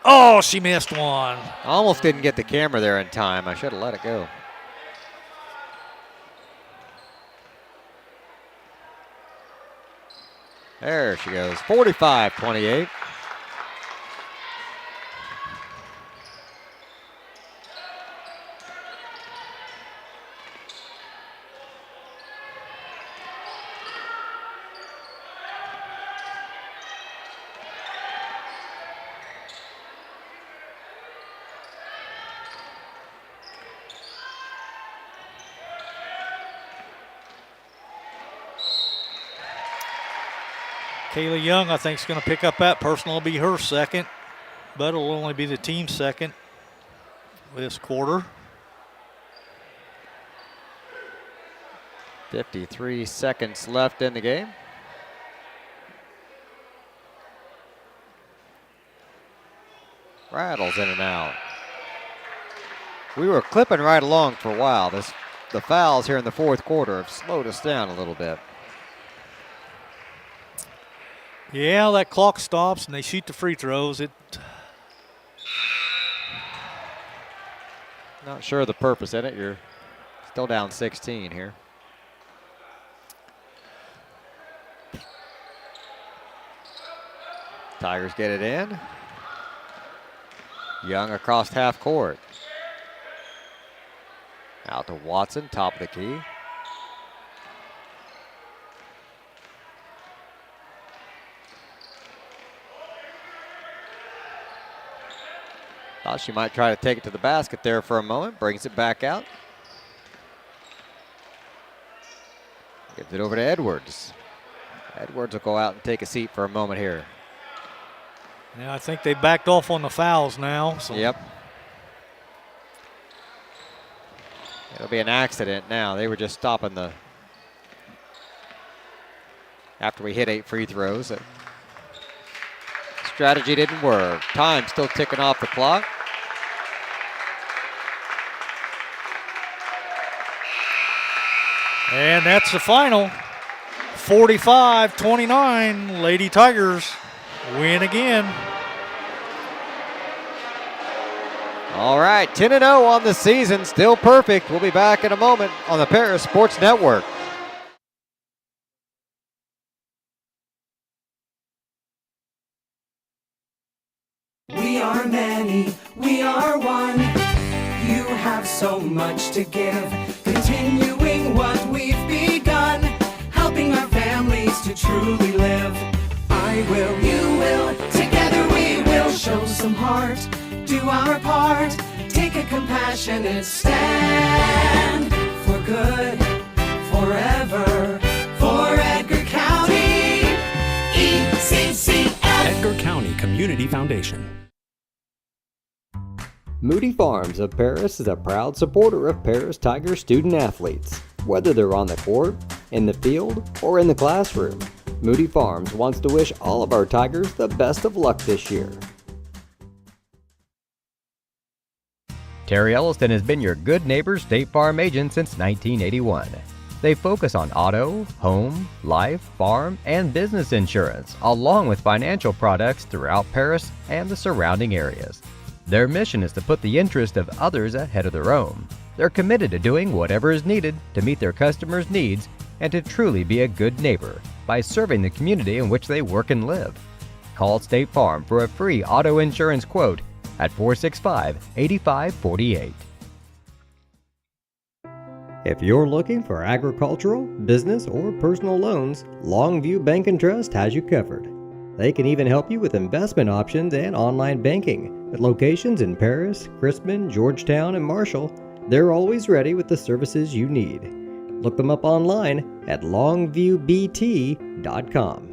Speaker 3: Oh, she missed one.
Speaker 2: Almost didn't get the camera there in time. I should have let it go. There she goes, 45-28.
Speaker 3: Kaylee Young, I think, is going to pick up that. Personal will be her second, but it'll only be the team's second this quarter.
Speaker 2: 53 seconds left in the game. Rattles in and out. We were clipping right along for a while. The fouls here in the fourth quarter have slowed us down a little bit.
Speaker 3: Yeah, that clock stops and they shoot the free throws.
Speaker 2: Not sure of the purpose in it. You're still down 16 here. Tigers get it in. Young across half court. Out to Watson, top of the key. Thought she might try to take it to the basket there for a moment. Brings it back out. Gives it over to Edwards. Edwards will go out and take a seat for a moment here.
Speaker 3: Yeah, I think they backed off on the fouls now. So.
Speaker 2: Yep. It'll be an accident now. They were just stopping the... After we hit 8 free throws. Strategy didn't work. Time still ticking off the clock.
Speaker 3: And that's the final. 45-29. Lady Tigers win again.
Speaker 2: All right, 10-0 on the season. Still perfect. We'll be back in a moment on the Paris Sports Network.
Speaker 5: We are many, we are one. You have so much to give, continuing what we've begun, helping our families to truly live. I will, you will, together we will show some heart, do our part, take a compassionate stand for good, forever, for Edgar County, ECCF.
Speaker 6: Edgar County Community Foundation.
Speaker 1: Moody Farms of Paris is a proud supporter of Paris Tiger student athletes. Whether they're on the court, in the field, or in the classroom, Moody Farms wants to wish all of our Tigers the best of luck this year.
Speaker 7: Terry Elliston has been your good neighbor State Farm agent since 1981. They focus on auto, home, life, farm, and business insurance, along with financial products throughout Paris and the surrounding areas. Their mission is to put the interest of others ahead of their own. They're committed to doing whatever is needed to meet their customers' needs and to truly be a good neighbor by serving the community in which they work and live. Call State Farm for a free auto insurance quote at 465-8548.
Speaker 1: If you're looking for agricultural, business, or personal loans, Longview Bank and Trust has you covered. They can even help you with investment options and online banking. At locations in Paris, Crispin, Georgetown, and Marshall, they're always ready with the services you need. Look them up online at longviewbt.com.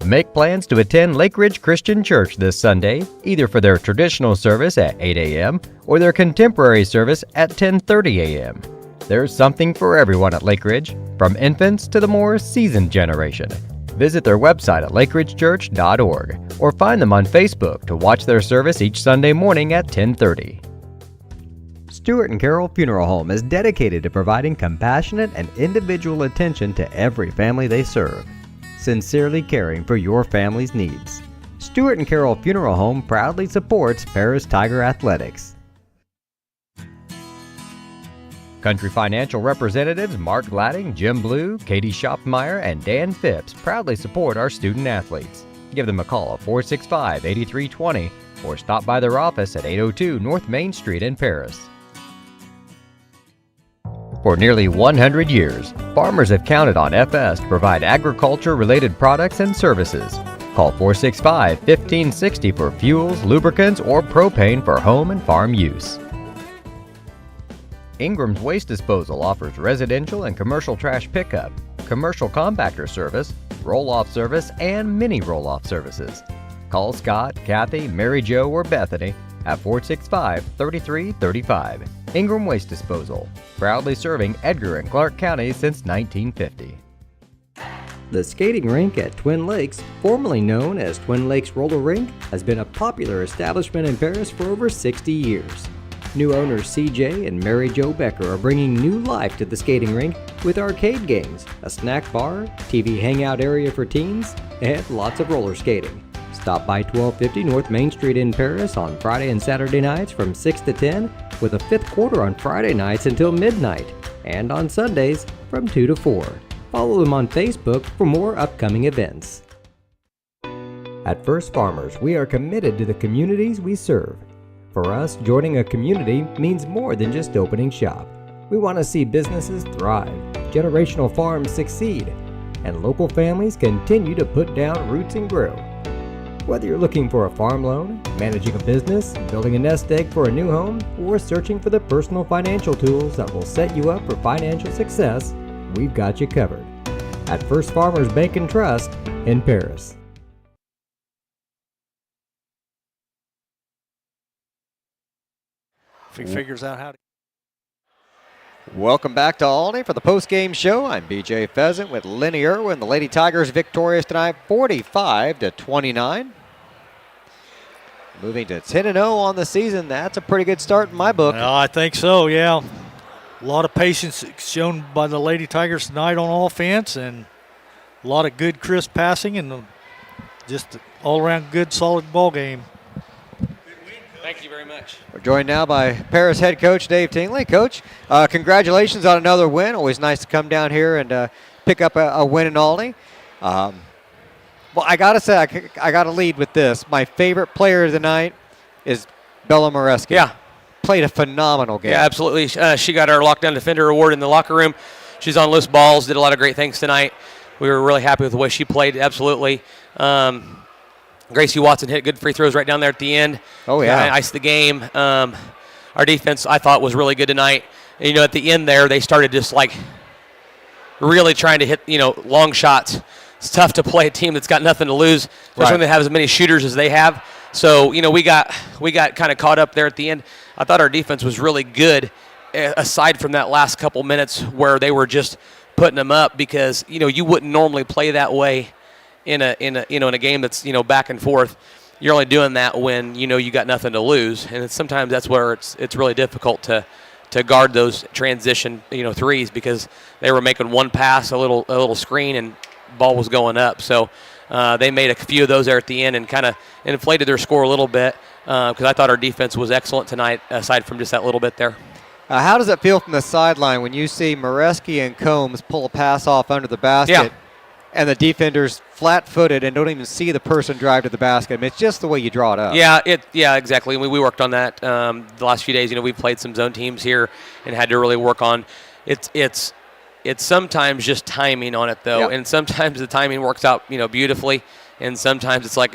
Speaker 7: Make plans to attend Lake Ridge Christian Church this Sunday, either for their traditional service at 8 a.m. or their contemporary service at 10:30 a.m. There's something for everyone at Lake Ridge, from infants to the more seasoned generation. Visit their website at lakeridgechurch.org or find them on Facebook to watch their service each Sunday morning at 10:30.
Speaker 1: Stewart and Carroll Funeral Home is dedicated to providing compassionate and individual attention to every family they serve, sincerely caring for your family's needs. Stewart and Carroll Funeral Home proudly supports Paris Tiger Athletics.
Speaker 7: Country Financial representatives Mark Gladding, Jim Blue, Katie Schopmeyer, and Dan Phipps proudly support our student athletes. Give them a call at 465-8320 or stop by their office at 802 North Main Street in Paris. For nearly 100 years, farmers have counted on FS to provide agriculture-related products and services. Call 465-1560 for fuels, lubricants, or propane for home and farm use. Ingram's Waste Disposal offers residential and commercial trash pickup, commercial compactor service, roll-off service, and mini roll-off services. Call Scott, Kathy, Mary Jo, or Bethany at 465-3335. Ingram Waste Disposal, proudly serving Edgar and Clark counties since 1950.
Speaker 1: The skating rink at Twin Lakes, formerly known as Twin Lakes Roller Rink, has been a popular establishment in Paris for over 60 years. New owners CJ and Mary Jo Becker are bringing new life to the skating rink with arcade games, a snack bar, TV hangout area for teens, and lots of roller skating. Stop by 1250 North Main Street in Paris on Friday and Saturday nights from 6 to 10, with a fifth quarter on Friday nights until midnight, and on Sundays from 2 to 4. Follow them on Facebook for more upcoming events. At First Farmers, we are committed to the communities we serve. For us, joining a community means more than just opening shop. We want to see businesses thrive, generational farms succeed, and local families continue to put down roots and grow. Whether you're looking for a farm loan, managing a business, building a nest egg for a new home, or searching for the personal financial tools that will set you up for financial success, we've got you covered. At First Farmers Bank and Trust in Paris.
Speaker 3: If he figures out how to.
Speaker 2: Welcome back to Olney for the post-game show. I'm BJ Pheasant with Lenny Irwin. The Lady Tigers victorious tonight, 45-29. Moving to 10-0 on the season. That's a pretty good start in my book.
Speaker 3: I think so, yeah. A lot of patience shown by the Lady Tigers tonight on offense, and a lot of good, crisp passing, and just all-around good, solid ball game.
Speaker 8: Thank you very much.
Speaker 2: We're joined now by Paris head coach Dave Tingley. Coach, congratulations on another win. Always nice to come down here and pick up a win in Olney. Well, I got to say, I got to lead with this. My favorite player of the night is Bella Moreski.
Speaker 8: Yeah.
Speaker 2: Played a phenomenal game.
Speaker 8: Yeah, absolutely. She got our Lockdown Defender Award in the locker room. She's on loose balls, did a lot of great things tonight. We were really happy with the way she played, absolutely. Gracie Watson hit good free throws right down there at the end.
Speaker 2: Oh, yeah.
Speaker 8: Iced the game. Our defense, I thought, was really good tonight. And, at the end there, they started just, really trying to hit, long shots. It's tough to play a team that's got nothing to lose, especially when they have as many shooters as they have. So, we got kind of caught up there at the end. I thought our defense was really good, aside from that last couple minutes where they were just putting them up because, you wouldn't normally play that way in a game that's, back and forth. You're only doing that when, you got nothing to lose. And sometimes that's where it's really difficult to guard those transition, threes because they were making one pass, a little screen, and ball was going up. So they made a few of those there at the end and kind of inflated their score a little bit because I thought our defense was excellent tonight aside from just that little bit there.
Speaker 2: How does it feel from the sideline when you see Moreski and Combs pull a pass off under the basket and the defender's flat-footed and don't even see the person drive to the basket? I mean, it's just the way you draw it up.
Speaker 8: Yeah, exactly. We worked on that the last few days. We played some zone teams here and had to really work on it's sometimes just timing on it though, and sometimes the timing works out beautifully, and sometimes it's like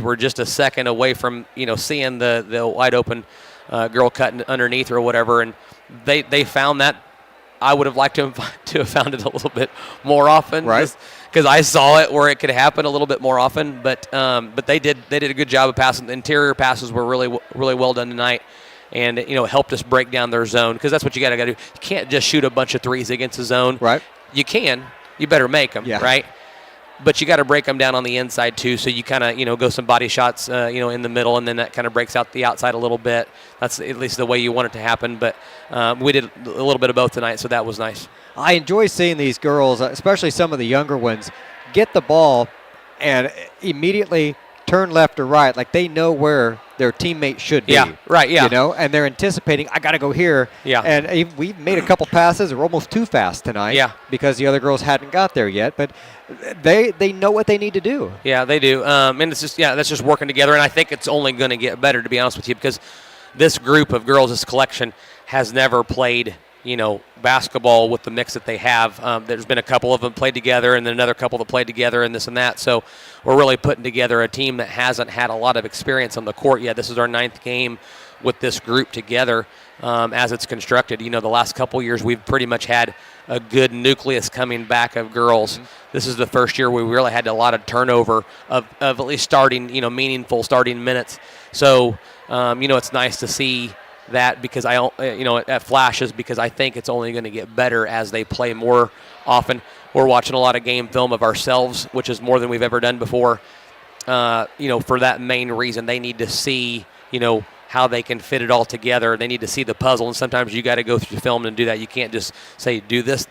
Speaker 8: we're just a second away from seeing the wide open girl cutting underneath or whatever, and they found that. I would have liked to have found it a little bit more often,
Speaker 2: right?
Speaker 8: Because I saw it where it could happen a little bit more often, but they did a good job of passing. The interior passes were really well done tonight. And it helped us break down their zone because that's what you got to do. You can't just shoot a bunch of threes against the zone.
Speaker 2: Right.
Speaker 8: You can. You better make them.
Speaker 2: Yeah.
Speaker 8: Right. But you got to break them down on the inside too. So you kind of go some body shots in the middle, and then that kind of breaks out the outside a little bit. That's at least the way you want it to happen. But we did a little bit of both tonight, so that was nice.
Speaker 2: I enjoy seeing these girls, especially some of the younger ones, get the ball and immediately turn left or right, like they know where their teammate should be.
Speaker 8: Yeah, right, yeah.
Speaker 2: And they're anticipating, I got to go here.
Speaker 8: Yeah.
Speaker 2: And we've made a couple passes that were almost too fast tonight because the other girls hadn't got there yet, but they know what they need to do.
Speaker 8: Yeah, they do. And it's just, that's just working together, and I think it's only going to get better, to be honest with you, because this group of girls, this collection, has never played basketball with the mix that they have. There's been a couple of them played together and then another couple that played together and this and that. So we're really putting together a team that hasn't had a lot of experience on the court yet. This is our 9th game with this group together as it's constructed. The last couple years we've pretty much had a good nucleus coming back of girls. Mm-hmm. This is the first year we really had a lot of turnover of at least starting, meaningful starting minutes. So, it's nice to see that because at flashes, because I think it's only going to get better as they play more often. We're watching a lot of game film of ourselves, which is more than we've ever done before. For that main reason, they need to see, how they can fit it all together. They need to see the puzzle, and sometimes you got to go through the film and do that. You can't just say do this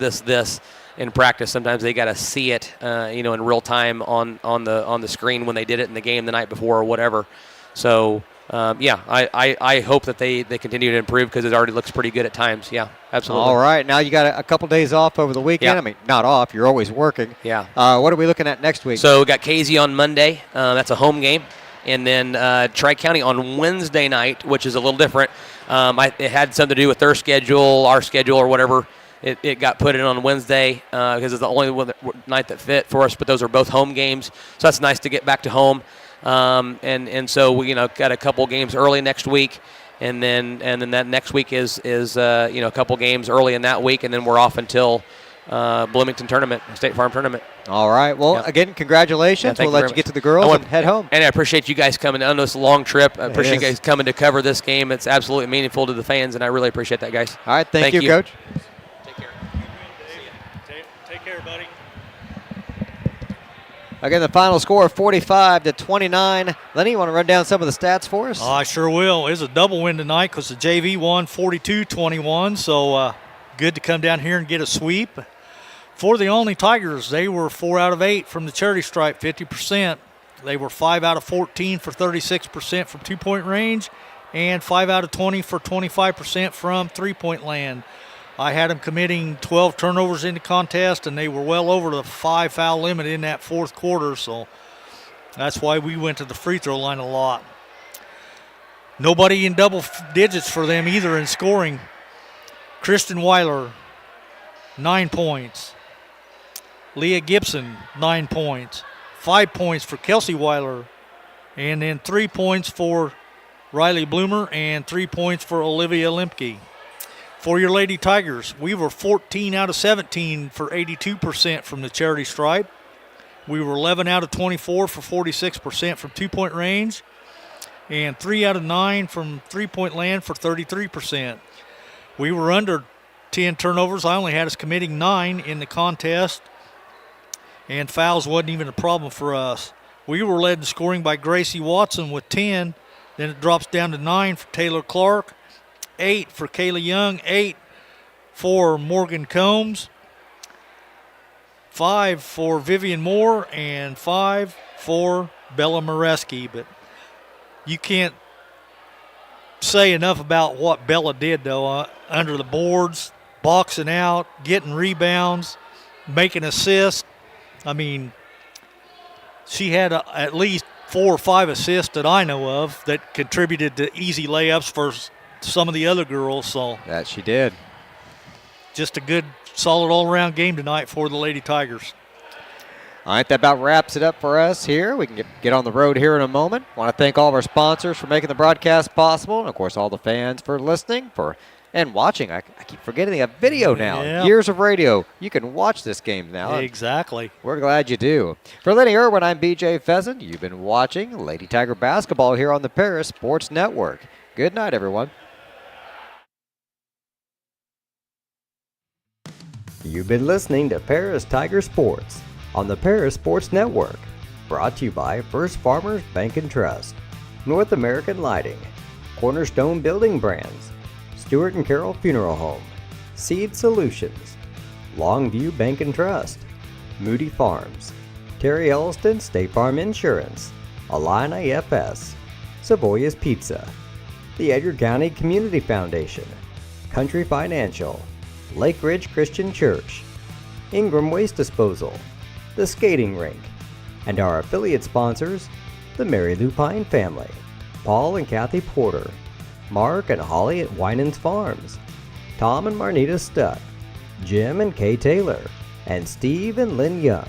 Speaker 8: in practice. Sometimes they got to see it, in real time on the screen when they did it in the game the night before or whatever. So I hope that they continue to improve because it already looks pretty good at times. Yeah, absolutely.
Speaker 2: All right, now you got a couple days off over the weekend.
Speaker 8: Yeah.
Speaker 2: I mean, not off. You're always working.
Speaker 8: Yeah.
Speaker 2: What are we looking at next week?
Speaker 8: So we got Casey on Monday. That's a home game. And then Tri-County on Wednesday night, which is a little different. It had something to do with their schedule, our schedule, or whatever. It got put in on Wednesday because it's the only night that fit for us. But those are both home games, so that's nice to get back to home. And so we got a couple games early next week, and then that next week is a couple games early in that week, and then we're off until Bloomington tournament, State Farm tournament.
Speaker 2: All right. Well, again, congratulations.
Speaker 8: Yeah,
Speaker 2: we'll let you get to the girls and head home.
Speaker 8: And I appreciate you guys coming. I know it's a long trip. I appreciate you guys coming to cover this game. It's absolutely meaningful to the fans, and I really appreciate that, guys.
Speaker 2: All right. Thank you, Coach.
Speaker 8: Take care.
Speaker 3: Take care, buddy.
Speaker 2: Again, the final score 45-29. Lenny, you want to run down some of the stats for us?
Speaker 3: I sure will. It's a double win tonight because the JV won 42-21, so good to come down here and get a sweep. For the Olney Tigers, they were 4 out of 8 from the charity stripe, 50%. They were 5 out of 14 for 36% from two-point range, and 5 out of 20 for 25% from three-point land. I had them committing 12 turnovers in the contest, and they were well over the 5-foul limit in that fourth quarter, so that's why we went to the free throw line a lot. Nobody in double digits for them either in scoring. Kristen Weiler, 9 points. Leah Gibson, 9 points. 5 points for Kelsey Weiler, and then 3 points for Riley Bloomer and 3 points for Olivia Limke. For your Lady Tigers, we were 14 out of 17 for 82% from the charity stripe. We were 11 out of 24 for 46% from two-point range, and 3 out of 9 from three-point land for 33%. We were under 10 turnovers. I only had us committing 9 in the contest, and fouls wasn't even a problem for us. We were led in scoring by Gracie Watson with 10. Then it drops down to 9 for Taylor Clark, 8 for Kayla Young, 8 for Morgan Combs, 5 for Vivian Moore, and 5 for Bella Moreski. But you can't say enough about what Bella did, though, under the boards, boxing out, getting rebounds, making assists. I mean, she had at least 4 or 5 assists that I know of that contributed to easy layups for some of the other girls. So
Speaker 2: that she did.
Speaker 3: Just a good, solid all-around game tonight for the Lady Tigers.
Speaker 2: All right, that about wraps it up for us here. We can get on the road here in a moment. Want to thank all of our sponsors for making the broadcast possible, and, of course, all the fans for listening and watching. I keep forgetting they have video now.
Speaker 3: Yeah.
Speaker 2: Years of radio. You can watch this game now.
Speaker 3: Exactly.
Speaker 2: We're glad you do. For Lenny Irwin, I'm BJ Pheasant. You've been watching Lady Tiger basketball here on the Paris Sports Network. Good night, everyone.
Speaker 1: You've been listening to Paris Tiger Sports on the Paris Sports Network. Brought to you by First Farmers Bank and Trust, North American Lighting, Cornerstone Building Brands, Stewart & Carroll Funeral Home, Seed Solutions, Longview Bank and Trust, Moody Farms, Terry Elliston State Farm Insurance, Illini FS, Savoya's Pizza, the Edgar County Community Foundation, Country Financial, Lake Ridge Christian Church, Ingram Waste Disposal, the Skating Rink, and our affiliate sponsors, the Mary Lou Pine family, Paul and Kathy Porter, Mark and Holly at Winans Farms, Tom and Marnita Stuck, Jim and Kay Taylor, and Steve and Lynn Young.